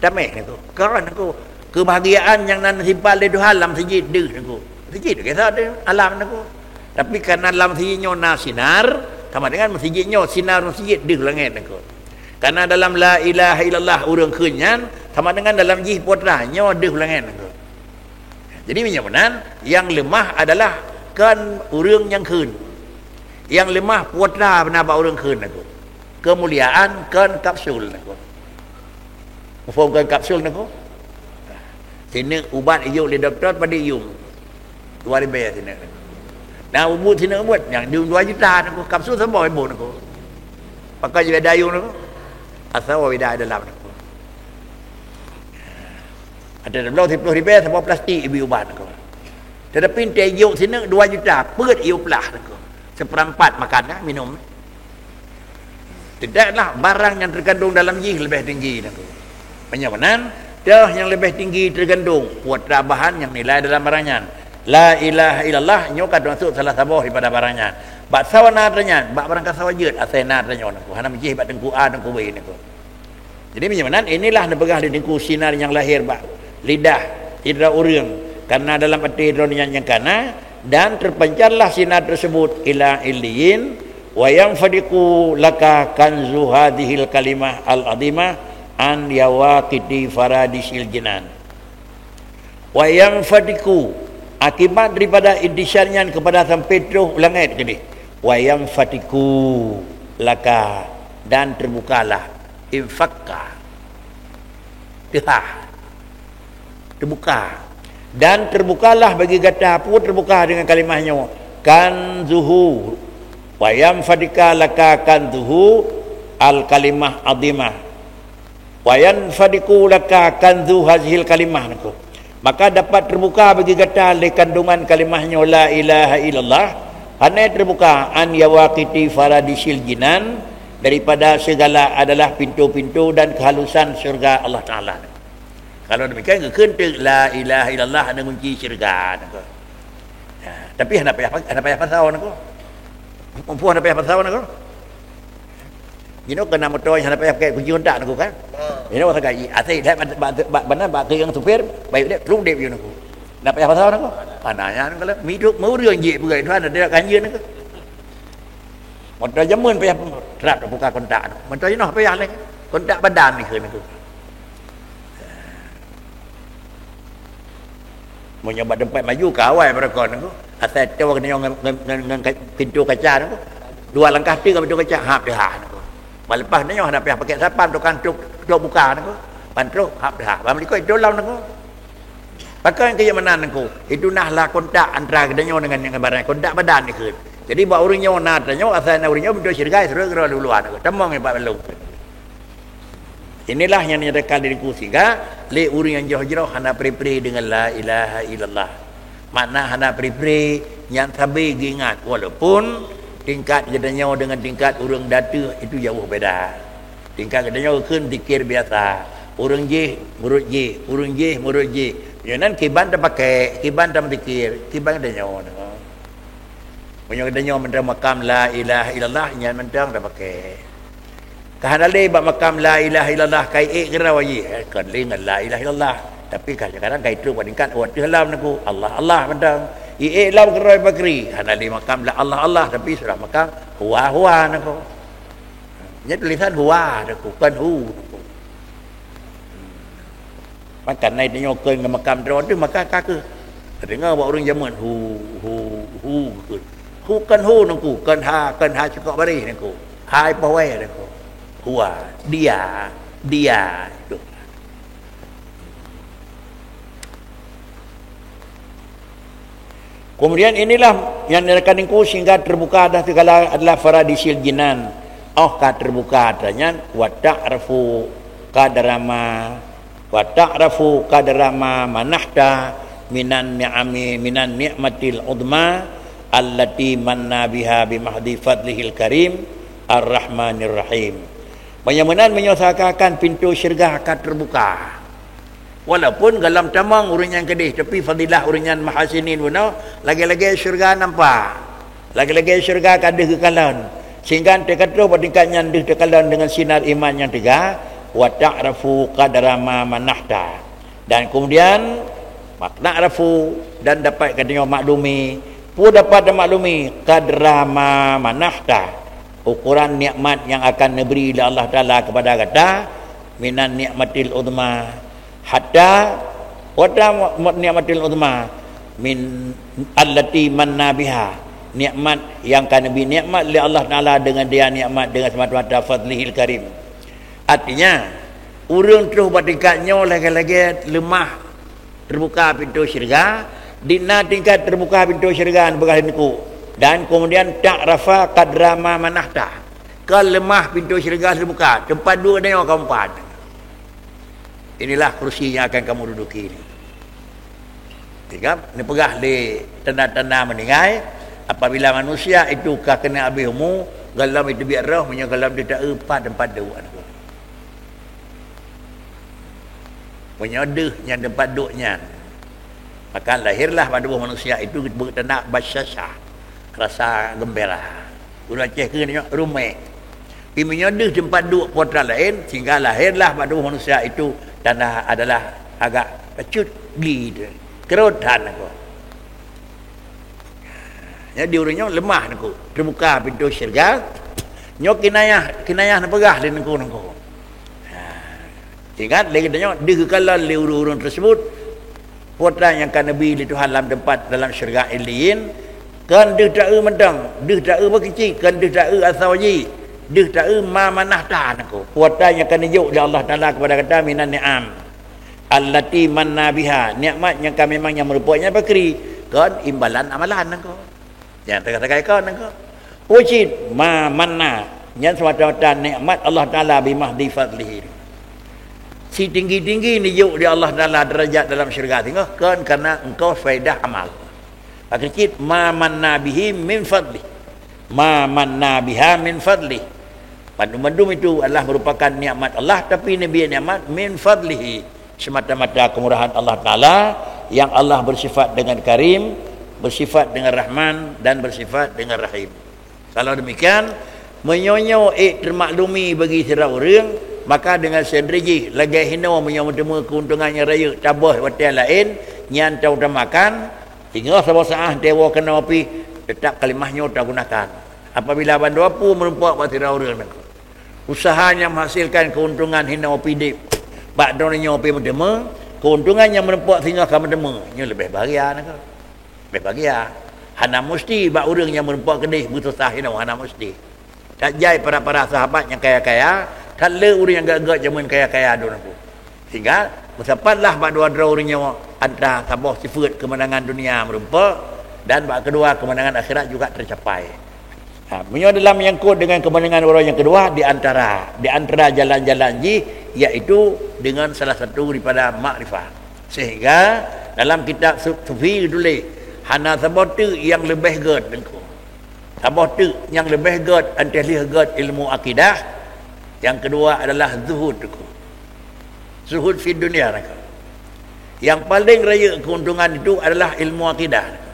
Tamik aku. Kan aku kebahagiaan yang nan simpan di dalam masjid deh aku. Masjid kita ada alam aku. Tapi karena dalam masjidnya na sinar, sama dengan masjidnya sinar masjid deh langit aku. Karena dalam la ilaha illallah urang keunyan, sama dengan dalam jih putranya deh langit aku. Jadi menyamanan yang lemah adalah kan urang yang keun. Yang lemah putra penapa urang keun aku. Kemuliaan kan kapsul aku. Faham kapsul aku? Sini ubat ijuk di doktor pada iung. 2,000 sini. Nah ubat sini ubat yang diung 2 juta aku. Kapsul sama ibu aku. Pakai juga dayung aku. Asal wida dalam aku. Ada dalam 10 ribu sama plastik ibu ubat aku. Tetapi ijuk sini 2 juta. Perut iuk pelah aku. Seperempat makan minum. Tidaklah barang yang terkandung dalam jih lebih tinggi aku. Penyamanan dah yang lebih tinggi terkandung putra bahan yang nilai dalam barangnya. La ilaha illallah nyokat masuk salah satu daripada barangnya. Bak sawana tanya, bak barang kasawajud asena tanya aku. Hana menjih bak tengku A tengku B niku. Jadi penyamanan inilah nepegah di tengku sinar yang lahir bak lidah indra urang karena dalam arti indra yang kana dan terpancarlah sinar tersebut ila illiyin wa yanfadiku laka kanzu hadhil kalimah al-azimah an yawaqiti faradisil jinan wa yanfadiku akibat daripada intisarnya kepada sampai terus langit jadi wa yanfadiku laka dan terbukalah infakka terbuka dan terbukalah bagi gata pun terbuka dengan kalimahnya kanzuhu wayam fadika laka kanzuhu al kalimah azimah wayan fadiku laka kanzu hazil kalimah niku maka dapat terbuka bagi gata le kandungan kalimahnya la ilaha illallah hanya terbuka an yawaqiti faradisil jinan daripada segala adalah pintu-pintu dan kehalusan syurga Allah Taala. Kalau demikian kekentuk la ilaha illallah ada kunci syurga niku. Ya, tapi hendak payah pasau niku. Perempuan ada payah pasal nak? Gino kena motor yang ada payah pakai kunci kontak nak kan? Ini orang gaji. Asal dah benar bak yang supir baik dia terus dia nak. Nak payah pasal nak? Pananya nak kalau hidup mau dia je bukan itu ada ganjil nak. Motor jamun payah terap buka kontak. Motor ini nak payah lagi. Kontak badan ni ke nak. Mau nyoba tempat maju kawai mereka nak. Asal tahu kena dengan pintu kaca tu 2 langkah 3 pintu kaca hap dah tu. Lepas ni ada pihak pakai sapan tukang truk buka tu. Pantruk hap dah. Bam liko itu lawan tu. Pakai ke mana tu? Itu nahlah kontak antara kedanyo dengan yang barang kontak badan ni ke. Jadi bawa orangnya nak tanya asal orangnya bentuk syirgai suruh duluan tu. Temang Pak Belum. Inilah yang nyatakan diriku sehingga le orang yang jauh-jauh hendak pri-pri dengan la ilaha illallah. Makna hendak pri-pri yang sabi ingat walaupun tingkat gedenya dengan tingkat orang data itu jauh beda. Tingkat gedenya kan zikir biasa. Orang je murut je, orang je murut je. Jangan kiban tak pakai, kiban tak zikir, kiban gedenya. Punya gedenya mentang makam la ilaha illallah yang mentang tak pakai. Kahanale bab makam la ilaha illallah kai gerau ye kan dengan la ilaha illallah tapi kadang-kadang kai terus tingkat wat dalam naku Allah mentang lam gerau bakri hanale makam la Allah tapi sudah makam huwa naku nya tulisan huwa naku kan hu naku maka naik dia ke makam drone tu maka kaka dengar buat orang zaman hu kan hu naku kan ha cukup bari naku hai pawai naku huwa dia itu. Kemudian inilah yang direkaningku sehingga terbuka dah segala adalah faradisil jinan. Oh ka terbuka adanya wa ta'rafu qadrama manahta minan ni'ami minan ni'matil udma allati manna biha bi mahdi fadlihil karim ar-rahmanir rahim. Banyak-banyak menyusahakan pintu syurga akan terbuka. Walaupun dalam tamang urunyan kedih, tapi fadilah urunyan mahasinin pun lagi-lagi syurga nampak. Lagi-lagi syurga kadih kekalan. sehingga terkata berdikatnya dikalan dengan sinar iman yang tiga wa ta'rafu qadra ma manahta, dan kemudian na'rafu dan dapat katanya maklumi, pun dapat maklumi qadra ma manahta, ukuran nikmat yang akan diberi oleh Allah Taala kepada kita, minan nikmatil uzma, hatta wata nikmatil uzma min allati manna biha, nikmat yang kan nabi nikmat oleh Allah Taala dengan dia nikmat dengan semata-mata fadlihil karim. Artinya urang terus bertingkatnya lagi-lagi lemah terbuka pintu syurga, dina tingkat terbuka pintu syurga berkali-kali, dan kemudian ta'rafa qadra ma manahta, kelemah pintu syurga terbuka, tempat dua dia orang keempat. Inilah kursi yang akan kamu duduki ini. Ni pegah di tanda-tanda meninggal. Apabila manusia itu kena habis umur, galam itu biar roh, galam dia tak tempat duduk. Menyodeh yang tempat duduknya. Maka lahirlah pada manusia itu bertanda basyasah, rasa gembira. Ulah cek ke rumah. Pergi menyodeh tempat duduk putra lain, sehingga lahirlah pada manusia itu tanda adalah agak pecut geli, kerotan aku. Jadi orangnya lemah aku, terbuka pintu syurga, nyok kinayah nak pegah di aku. Ingat lagi tanya dikala oleh orang tersebut putra yang kan nabi di Tuhan dalam tempat dalam syurga illiyin, kan dia tak mentang, dia tak berkecil, kan dia tak asawaji, dia tak ma manahta aku. Putra yang kan dijuk oleh Allah Taala kepada kita minan ni'am allati manna biha, nikmat yang kami memang yang merupanya bakri, kan imbalan amalan aku. Yang terkait kan aku. Wajib ma manna yang semata-mata nikmat Allah Taala bimahdi fadlihi. Si tinggi-tinggi ni juk di Allah Taala derajat dalam syurga tengok kan karena engkau faedah amal. Pakcit ma manna bihi min fadli. Ma manna biha min fadli. Pandum-pandum itu adalah merupakan nikmat Allah, tapi nabi nikmat min fadlihi, semata-mata kemurahan Allah Taala yang Allah bersifat dengan karim, bersifat dengan rahman dan bersifat dengan rahim. Kalau demikian menyonyo termaklumi bagi sira orang, maka dengan sendiri lagi hina menyamutama keuntungannya raya tabah hotel lain nyan tahu makan tinggal sabar-saah dewa kena api tetap kalimahnya tak gunakan. Apabila bandu apa merempak buat sira orang usahanya menghasilkan keuntungan hina api dip bak donanya api mendema, keuntungan yang merempak sehingga kamu dema nya lebih bahagia nak. Lebih bahagia. Hana mesti bak orang yang merempak kedih bersusah hina hana mesti. Tak jai para sahabat yang kaya-kaya, kalau orang yang gagak zaman kaya-kaya dulu aku. Sehingga bersapatlah bak dua orang yang antara sabah sifat kemenangan dunia merempak dan bak kedua kemenangan akhirat juga tercapai. Menyo dalam menyangkut dengan kemenangan orang yang kedua di antara jalan-jalan iaitu dengan salah satu daripada makrifah. Sehingga dalam kitab sufi dulu hana sabah tu yang lebih gad engkau. Sabah tu yang lebih gad antara gad ilmu akidah. Yang kedua adalah zuhud engkau. Zuhud fi dunia engkau. Yang paling raya keuntungan itu adalah ilmu akidah.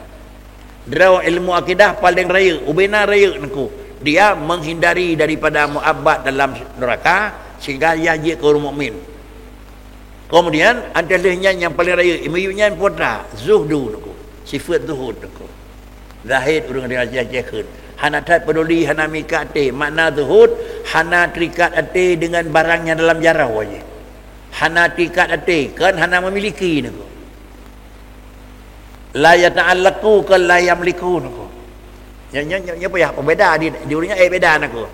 Derawa ilmu akidah paling raya, ubena raya engkau. Dia menghindari daripada muabad dalam neraka sehingga ia jadi orang mukmin. Kemudian antaranya yang paling raya imuynya putra zuhdu engkau. Sifat zuhud engkau. Zahid urang dia ajarkan. Hana tak peduli hana mikat ate, makna zuhud hana terikat ate dengan barang yang dalam jarau aja. Hana terikat ate kan hana memiliki engkau. La yata'allaqu kal la yamliku nako. Nya apa ya pembeda di urangnya beda nako.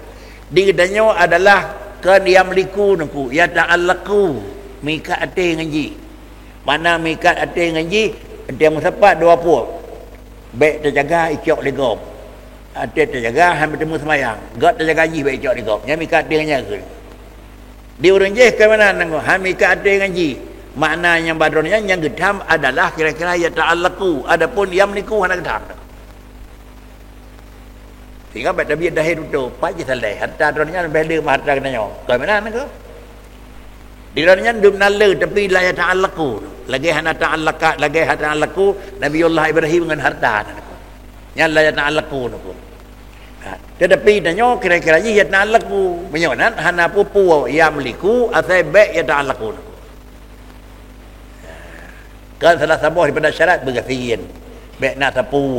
Di kedanya adalah kan yamliku nako, yata'allaqu mikat ate ngaji. Mana mikat ate ngaji dia mensapat dua puak. Baik terjaga ikyok legom. Ate terjaga han bertemu semayang. God terjaga ngaji baik ikyok legom. Nya mikat ate ngaji. Di urang je ke mana nako? Han mikat ate ngaji. Makna yang badronnya yang gedam adalah kira-kira ya ta'allaqu, adapun yamliku hana gedam. Sehingga pada biar dahir itu pagi salai harta dronnya bela harta kenanya. Kau mana nak? Di dronnya dum nala tapi la ya ta'allaqu. Lagi hana ta'allaqa, lagi hana ta'allaqu Nabiullah Ibrahim dengan harta. Nya la ya ta'allaqu. Tetapi danyo kira-kiranya ia ta'alaku. Menyonan hana pupu yang meliku asai baik ia ta'alaku. Kan salah sabuh daripada syarat bergasian. Baik nak tapu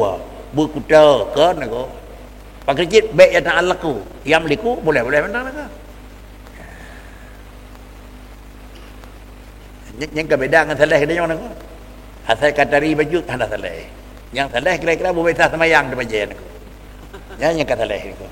berkuta kan aku. Pakicit baik ia ta'alaku. Yang meliku boleh mana nak. Yang kebeda dengan salah danyo nak. Asai katari baju hana salah. Yang salah kira-kira boleh sah semayang depan jalan aku. Yang kata lahir itu.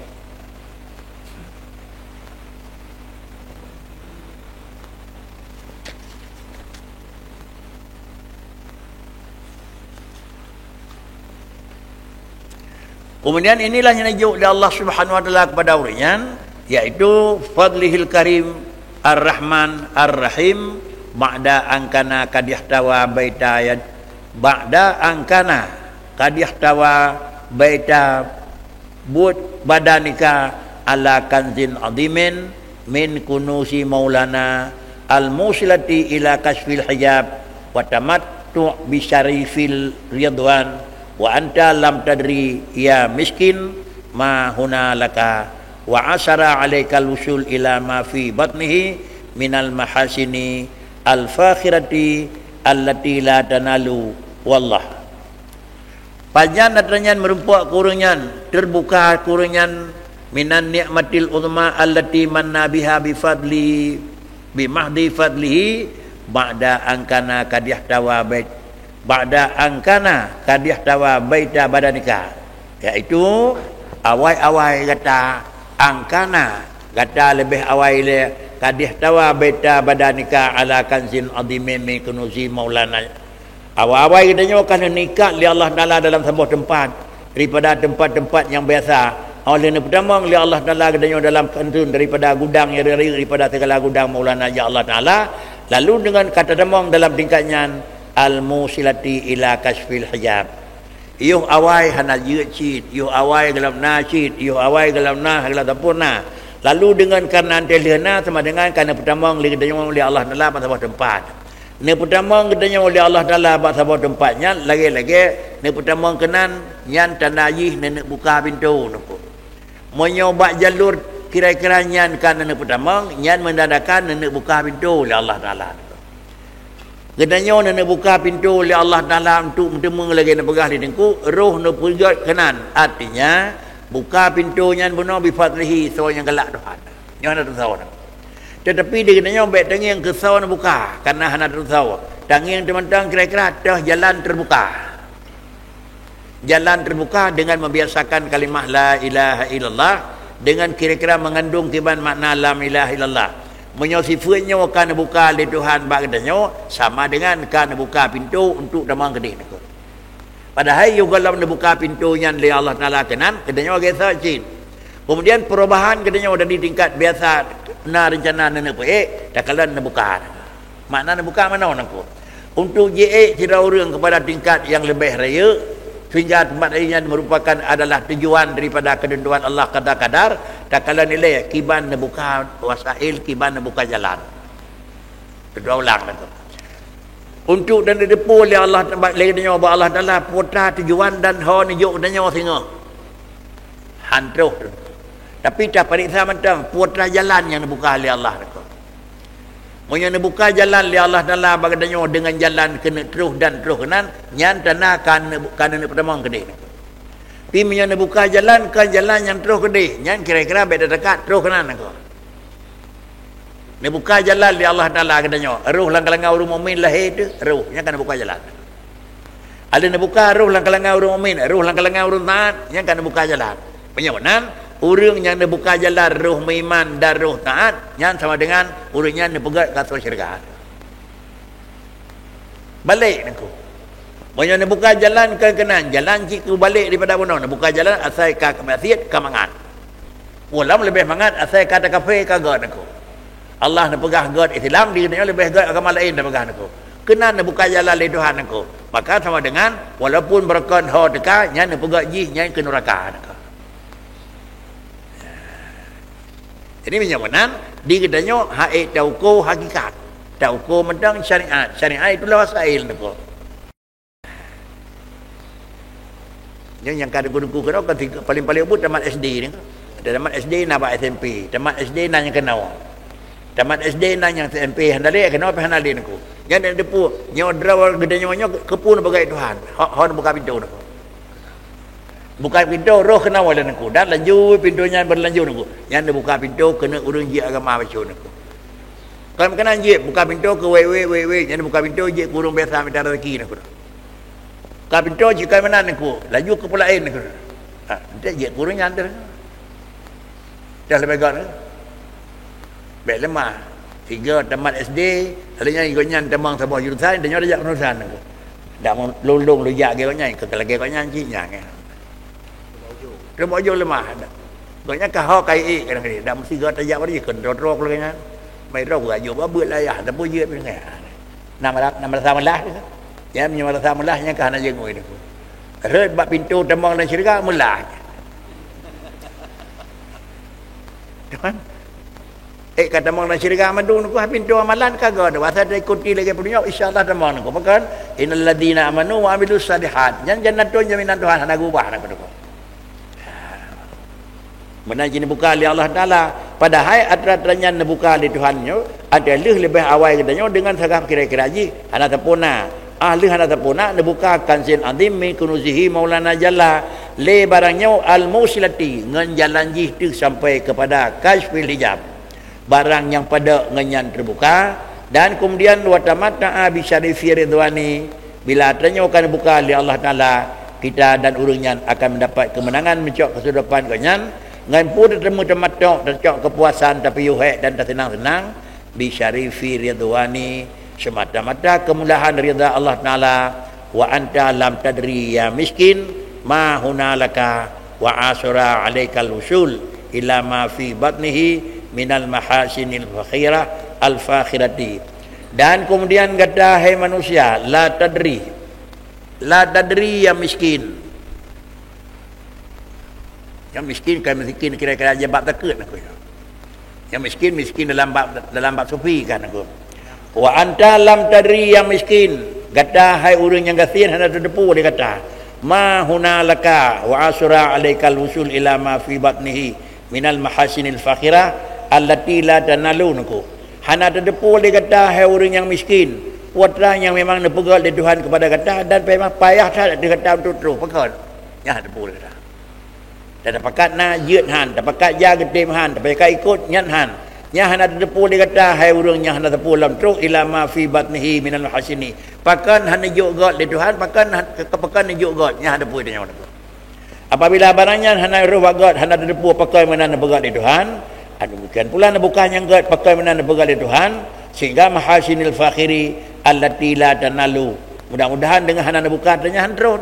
Kemudian inilah yang dijuk oleh Allah Subhanahu wa taala kepada urian, yaitu fadlihil karim ar-rahman ar-rahim ba'da angkana kad yahtawa baita yad ba'da angkana kad yahtawa baita buat badanika ala kanzin azimin min kunusi maulana al-musilati ila kasfil hijab wa tamattu bi syarifil ridwan wa anta lam tadri ya miskin ma huna laka wa asara alaikal wusul ila ma fi batnihi minal mahasini al-fakhirati allati la tanalu wallah. Panjang datanya merumpak kurungan, terbuka kurungan minan ni'matil uzma allati manna biha bi fadli bi mahdi fadlihi ba'da angkana kad yahtawa bait ba'da angkana kad yahtawa baita badanika, iaitu awai-awai kata angkana kata lebih awai le kad yahtawa baita badanika ala kanzin azimin min kunuzi maulana. Awal-awal katanya kerana nikah li Allah Taala dalam sebuah tempat daripada tempat-tempat yang biasa. Oleh yang pertama li Allah Taala katanya dalam kantun daripada gudang yang daripada segala gudang Maulana ya Allah Taala. Lalu dengan kata demong dalam tingkatnya al-musilati ila kasfil hijab. Yuh awai hana jicit, yuh awai dalam nasid, yuh awai dalam dalam tapurna. Lalu dengan kerana antelina sama dengan kerana pertama li katanya li Allah Taala pada sebuah tempat. Ni pertama katanya oleh Allah Taala buat sebuah tempatnya lagi-lagi ni pertama kenan nyan tanayih nenek buka pintu nopo. Menyoba jalur kira-kira nyan kan nenek pertama nyan mendadakan nenek buka pintu oleh Allah Taala. Katanya nenek buka pintu oleh Allah Taala untuk bertemu lagi nak pegah di dengku roh nak pergi kenan. Artinya buka pintu nyan benar bi fadlihi so yang galak Tuhan. Nyan ada tahu. Tetapi dia katanya baik tangi yang kesau nak buka kerana hana tersau. Tangi yang teman-teman kira-kira dah jalan terbuka. Jalan terbuka dengan membiasakan kalimah la ilaha illallah dengan kira-kira mengandung tiban makna la ilaha illallah. Menyosifatnya akan buka oleh Tuhan bak katanya sama dengan kan buka pintu untuk damang kedih nak. Padahal juga kalau nak buka pintu yang oleh Allah Taala kenan katanya gesah cin. Kemudian perubahan katanya sudah di tingkat biasa. Na rencana nak tak kala nak buka. Makna nak buka mana nak ko? Untuk je tidak orang kepada tingkat yang lebih raya sehingga tempat ini merupakan adalah tujuan daripada kedenduan Allah kadar-kadar tak kala nilai kiban nak buka wasail kiban nak buka jalan. Kedua ulang nak. Untuk dan depo oleh Allah tempat lain nya Allah Taala putra tujuan dan ho nijuk danyo singa. Hantruh. Tapi tak periksa macam putra jalan yang dibuka oleh Allah. Yang dibuka jalan oleh Allah Taala bagadanya dengan jalan kena terus dan terus kenan nyan tanah kan pertama kedih. Tapi yang dibuka jalan kan jalan yang terus kedih nyan kira-kira beda dekat terus kenan aku. Dibuka jalan oleh Allah Taala katanya ruh lang-kalangan orang mukmin lahir tu ruh yang kan buka jalan. Ada nak buka ruh lang-kalangan orang mukmin, ruh lang-kalangan orang taat yang kan buka jalan. Penyawanan orang yang nak buka jalan roh iman dan roh taat yang sama dengan orang yang nak pegat ke syurga. Balik aku. Banyak nak buka jalan ke kenan, jalan jika balik daripada mana nak buka jalan asal ka kemaksiat ka mangat. Ulam lebih mangat asal kata kafir ka god aku. Allah nak pegah god Islam dia lebih god agama lain nak pegah aku. Kena nak buka jalan le Tuhan aku. Maka sama dengan walaupun berkon ho dekat yang nak pegat jih yang ke neraka aku. Ini menyamanan dikatanya haid tauko hakikat. Tauko mentang syariat. Syariat itulah wasail nak. Yang kadang-kadang kena kan paling-paling ubut tamat SD ni. Tamat SD nak buat SMP. Tamat SD nak yang kenal. Tamat SD nak yang SMP handale kena apa handale aku. Yang ada depu nyo draw gede nyo kepun bagai Tuhan. Hon buka pintu aku. Buka pintu roh kena wala aku. Dan lanjut pintunya berlanjut aku. Yang ada buka pintu kena urang ji agama bacun aku. Kalau kena je buka pintu ke we yang buka pintu je kurung biasa minta rezeki aku. Buka pintu je kai mana aku. Laju ke pula lain aku. Nanti je kurung nyantar. Dah lebih gak. Baik lemah. 3 tamat SD, halinya ikutnya temang sama jurusan, dan nyoda jak penulisan aku. Dak lulung lujak ke kanya, ke lagi kanya cinya ke. Rebojo lemah. Kanya kah kai kadang-kadang dak mesti gak tajak bari kendrok lagi kan. Mai ro gak jo ba beut layah, dak pu jeut dengan. Nama samalah. Ya menyamala samalahnya kah na jengoi aku. Red bak pintu temang dan syurga mulah. Kan? Kata mang na syurga madu ku pintu amalan kagak ada wasa ada ikuti lagi punya insyaallah temang ku makan innal ladina amanu wa amilus salihat jan jannatun jaminan Tuhan ada gubah nak ku. Benar jenis buka oleh Allah Ta'ala padahal atra-atranya buka oleh Tuhannya ada lebih awal katanya dengan sagap kira-kira ji anak terpuna ahli anak terpuna buka kanzil azim min kunuzihi maulana jalla le barangnya al-musilati ngan jalan ji tu sampai kepada kashfil hijab barang yang pada ngenyan terbuka dan kemudian watamata bi syarifi ridwani bila tanya akan buka oleh Allah Ta'ala kita dan urungnya akan mendapat kemenangan mencok kesudapan kenyan ngan pun temu tematok tercok kepuasan tapi yuhek dan tersenang-senang bi syarifi ridwani semata-mata kemudahan ridha Allah Ta'ala wa anta lam tadri ya miskin ma hunalaka wa asura alaikal usul ila ma fi batnihi minal mahasinil fakhirah al fakhirati dan kemudian kata hai manusia la tadri ya miskin. Yang miskin kan miskin kira-kira aja bab takut aku. Yang miskin dalam bab sufi kan aku. Wa anta lam tadri yang miskin. Kata hai urang yang gasir hendak terdepu dia kata. Ma hunalaka wa asra alaikal usul ila ma fi batnihi minal mahasinil fakhirah allati la tanalunku. Hana terdepu dia kata hai urang yang miskin. Putra yang memang nepegal dari Tuhan kepada kata dan memang payah tak dia kata untuk terus pekan. Ya terdepu dia kata. Dan dapat na jeut han, dapat jaga tim han, dapat ikut nyan han. Nya han ada depu dia kata hai urang nya han depu lam truk ila ma fi batnihi minal hasini. Pakan han juk god di Tuhan, pakan juk god nya depu dia nya. Apabila barangnya han roh god han ada depu pakai mana begat di Tuhan, demikian pula bukan yang god pakai mana begat di Tuhan sehingga mahasinil fakhiri allati la tanalu. Mudah-mudahan dengan han bukan tanya han roh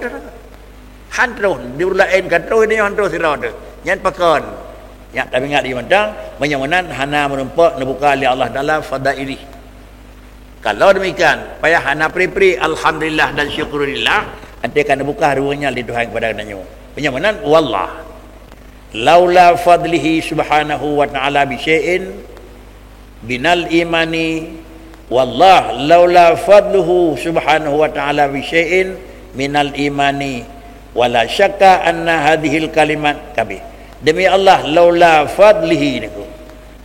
handro diulain katro ini handro sirada nyan pakon ya tapi ingat di mandang menyamanan hana menumpak nebuka oleh Allah Taala fadaili kalau demikian payah hana pri alhamdulillah dan syukurillah nanti akan nebuka ruangnya di Tuhan kepada nanya menyamanan wallah laula fadlihi subhanahu wa ta'ala bi syai'in binal imani wallah laula fadluhu subhanahu wa ta'ala bi syai'in minal imani wala syakka anna hadhil kalimat kabih demi Allah laula fadlihi niku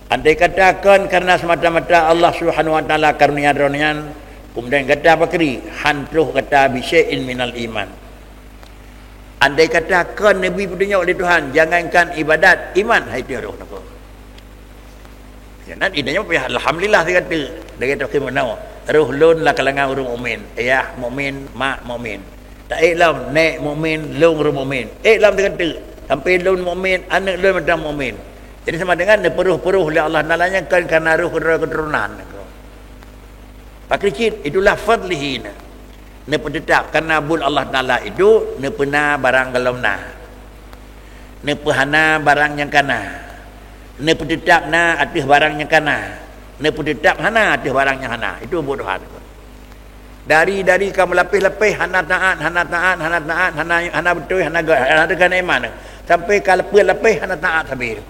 andai katakan karena semata-mata Allah Subhanahu wa taala karunia-karunian kemudian kata bakri hantruh kata bi syai'in minal iman andai katakan nabi berdunia oleh Tuhan jangankan ibadat iman hai dia roh niku jangan idanya pihak alhamdulillah dia kata dia kata kemana roh lun la kalangan orang mukmin ayah mukmin mak mukmin tak iklam nek mukmin lung ru mukmin iklam dia kata sampai lun mukmin anak lun macam mukmin jadi sama dengan peruh-peruh oleh Allah Taala nya kan karena ruh keturunan pak kecil itulah fadlihi ne pedetap karena bul Allah Taala itu ne pena barang galomna ne pehana barang yang kana ne pedetap na atis barang yang kana ne pedetap hana atis barang yang hana itu bodohan dari kamu lapis-lapis hana taat hana betul hana dengan iman sampai kalau lapis hana taat sampai itu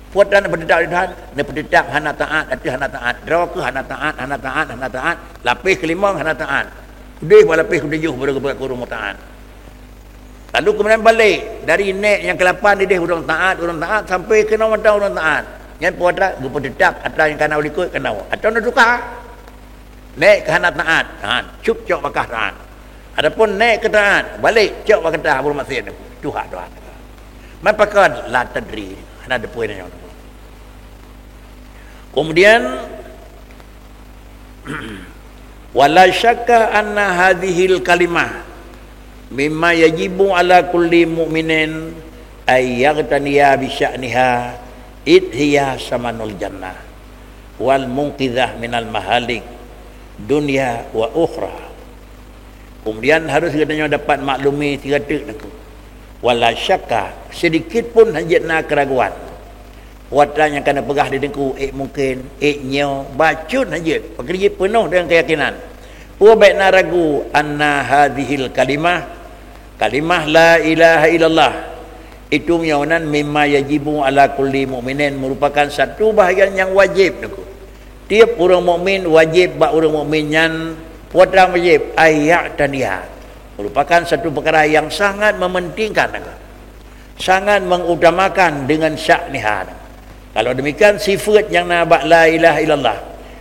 puat dan berdedap di Tuhan dia berdedap hana taat arti hana taat raka hana taat lapis kelima hana taat dia lapis ketujuh baru kurung taat Lalu kemudian balik dari naik yang ke-8 dia orang taat sampai ke nombor orang taat. Yang putra gupa dedak atau yang kana ikut kana. Atau nak tukar. Naik ke hana taat. Cup cok bakah taat. Adapun naik ke taat, balik cok bakah taat bermaksud itu hak doa. Mapakan la tadri. Hana ada poin yang. Kemudian wala syakka anna hadhil kalimah mimma yajibu ala kulli mu'minin ay yaghtaniya bi sya'niha id hiya samanul jannah wal munqidhah minal mahalik dunya wa ukhra. Kemudian harus katanya dapat maklumi tiga nak. Wala syakka sedikit pun hajatna keraguan. Watan yang kena pegah di dengku mungkin nyo bacun hajat pekerja penuh dengan keyakinan. Puan baik nak ragu anna hadhil kalimah la ilaha illallah itu menyaunan mimma yajibu ala kulli mu'minin merupakan satu bahagian yang wajib nak. Tiap orang mukmin wajib bak orang mukmin yang putra wajib ayat taniha merupakan satu perkara yang sangat mementingkan nak. Sangat mengutamakan dengan sya'niha. Kalau demikian sifat yang nabak la ilaha illallah.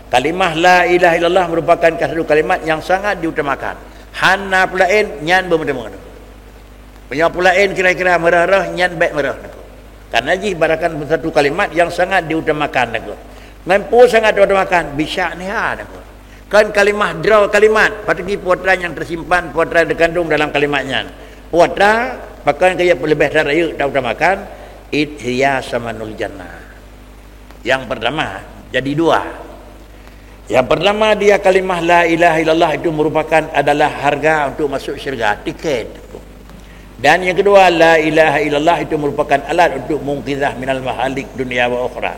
Kalimah la ilaha illallah merupakan satu kalimat yang sangat diutamakan. Hana pulain nyan bermula-mula. Punya pulain kira-kira merah-merah nyan baik merah. Karena ji barakan satu kalimat yang sangat diutamakan. Mampu sangat diutamakan bisa ni ha. Kan kalimah draw kalimat patut putra yang tersimpan putra dikandung dalam kalimatnya. Putra bahkan kaya lebih daraya diutamakan idhiya samanul jannah. Yang pertama jadi dua. Yang pertama dia kalimah la ilaha illallah itu merupakan adalah harga untuk masuk syurga, tiket. Dan yang kedua la ilaha illallah itu merupakan alat untuk mungkizah minal mahalik dunia wa ukhra.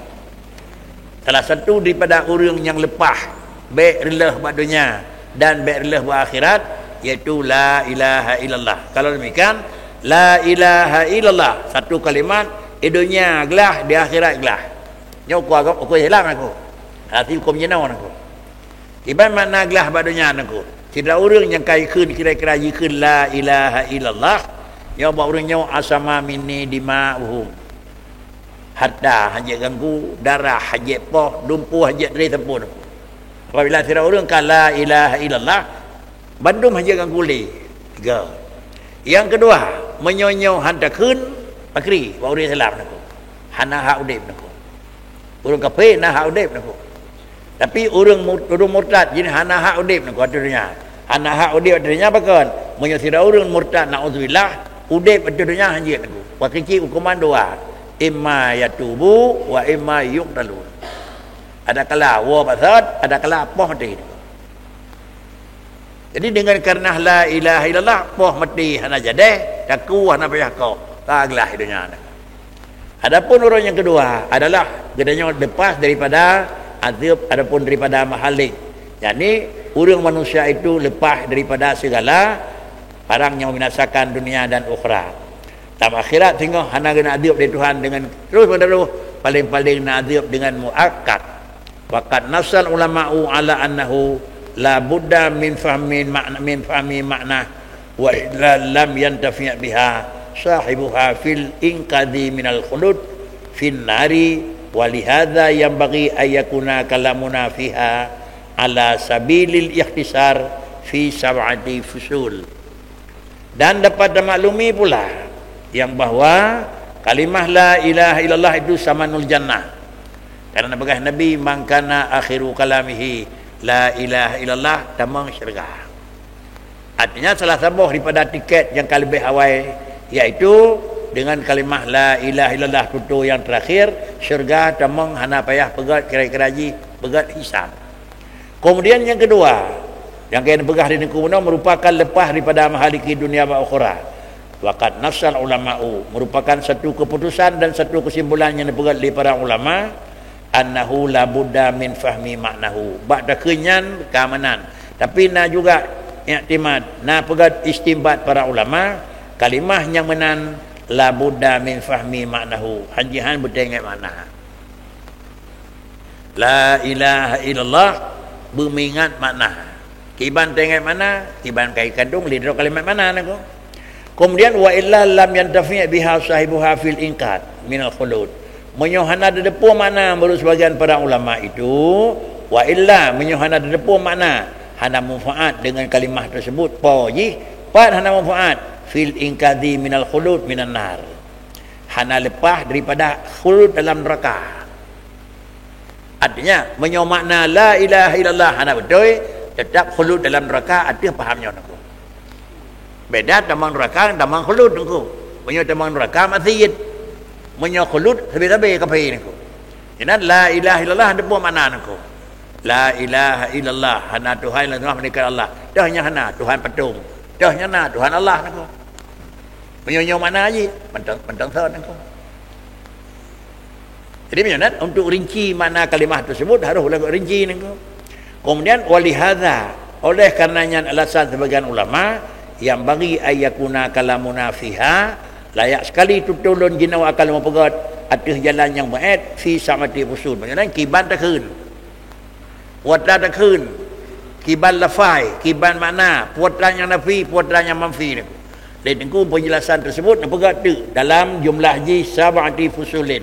Salah satu daripada orang yang lepah baik relah buat dunia dan baik relah buat akhirat iaitu la ilaha illallah. Kalau demikian la ilaha illallah satu kalimat di dunia gelah di akhirat gelah. Nyok aku hilang aku. Hati hukum jenau aku. Iban makna gelah badunya aku. Tidak orang yang kaikun kira-kira yikun la ilaha illallah. Ya buat orang nyok asama minni dima'uhum. Hatta hajat ganggu, darah hajat poh, dumpu hajat dari tempur. Apabila tidak orang kan la ilaha illallah, bandum hajat ganggu le. Tiga. Yang kedua, menyonyo hantakun akri, buat orang Islam aku. Hana hak udib aku. Orang kafir nak hak udib nak. Tapi orang murtad jadi hana hak udib nak artinya. Hana hak udib artinya apa? Menyesira orang murtad naudzubillah udib artinya hanya nak. Wakil hukuman dua. Imma yatubu wa imma yuqtalun. Ada kala wa basad, ada kala poh mati. Jadi dengan kerana la ilaha illallah poh mati hana jadeh, daku hana payah kau. Taglah hidupnya. Adapun orang yang kedua adalah gedanya lepas daripada azab adapun daripada mahalik. Jadi orang manusia itu lepas daripada segala barang yang membinasakan dunia dan ukhra. Dalam akhirat tengok hana kena azab dari Tuhan dengan terus menerus paling-paling nak azab dengan muakkad. Waqad nasal ulama'u ala annahu la budda min fahmi makna wa illa lam yantafi' biha sahibuha fil inqadhi minal khulud fin nari walihadha yanbaghi ayyakuna kalamuna fiha ala sabilil ikhtisar fi sab'ati fusul. Dan dapat dimaklumi pula yang bahawa kalimah la ilaha illallah itu samanul jannah. Karena bagah Nabi mangkana akhiru kalamihi la ilaha illallah tamang syurga. Artinya salah satu daripada tiket yang lebih awal iaitu dengan kalimah la ilaha illallah tutu yang terakhir syurga tamang hana payah pegat kira-kira ji pegat hisab. Kemudian yang kedua yang kena pegah di negeri merupakan lepas daripada mahaliki dunia wa ukhra. Waqad nasal ulama'u merupakan satu keputusan dan satu kesimpulan yang dipegat oleh para ulama annahu la budda min fahmi maknahu. Ba'da kenyan keamanan. Tapi na juga i'timad, na pegat istimbat para ulama kalimah yang menan la budda min fahmi maknahu. Hajihan bertengok makna. La ilaha illallah bermingat makna. Kiban tengok mana? Kiban kai kandung lidro kalimat mana nak? Kemudian wa illa lam yantafi' biha sahibuha fil inqad minal khulud. Menyohana dedepu makna menurut sebagian para ulama itu, wa illa menyohana dedepu makna hana manfaat dengan kalimah tersebut. Poji pat hana manfaat fil inqadi minal khulud minan nar. Hana lepas daripada khulud dalam neraka. Artinya menyomakna la ilaha illallah hana betul tetap khulud dalam neraka, ada fahamnya nak. Beda tamang neraka tamang khulud engko. Menyo tamang neraka masyid. Menyo khulud sabi-sabi kapai engko. Jadi la ilaha illallah ada apa makna engko? La ilaha illallah hana Tuhan lain melainkan Allah. Dahnya hana Tuhan patung. Dahnya hana Tuhan Allah engko. Menyo makna aje pentang saat engko. Jadi macam untuk rinci makna kalimah tersebut harus lagu rinci engko. Kemudian walihadza oleh karenanya alasan sebagian ulama yang bagi ayakuna kalamuna fiha layak sekali tutulun jinau akal mempegat atas jalan yang baik fi samati usul. Maksudnya kiban takun putra takun kiban lafai kiban makna putra yang nafi putra yang manfi. Dan itu penjelasan tersebut mempegat dalam jumlah ji sabati fusulin.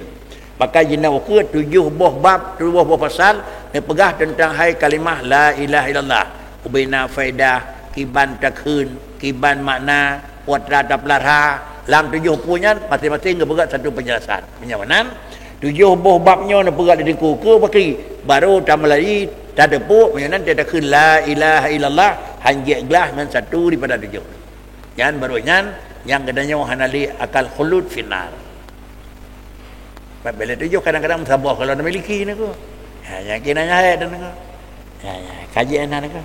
Maka jinau ke 7 buah bab 7 buah pasal mempegat tentang hai kalimah la ilaha illallah ubina faidah kiban takun kiban makna putra taplarha dalam 7 punya masing-masing berat satu penjelasan penyawanan 7 buah babnya nak berat di kuku pakai baru tamalai tak ada pun penyawanan dia tak la ilaha illallah hanya gelah dengan satu daripada 7 yang barunya yang katanya hanali akal khulud finar bila 7 kadang-kadang sabar kalau nak miliki ni ko yang kinanya ayat dan ko kajian nak ko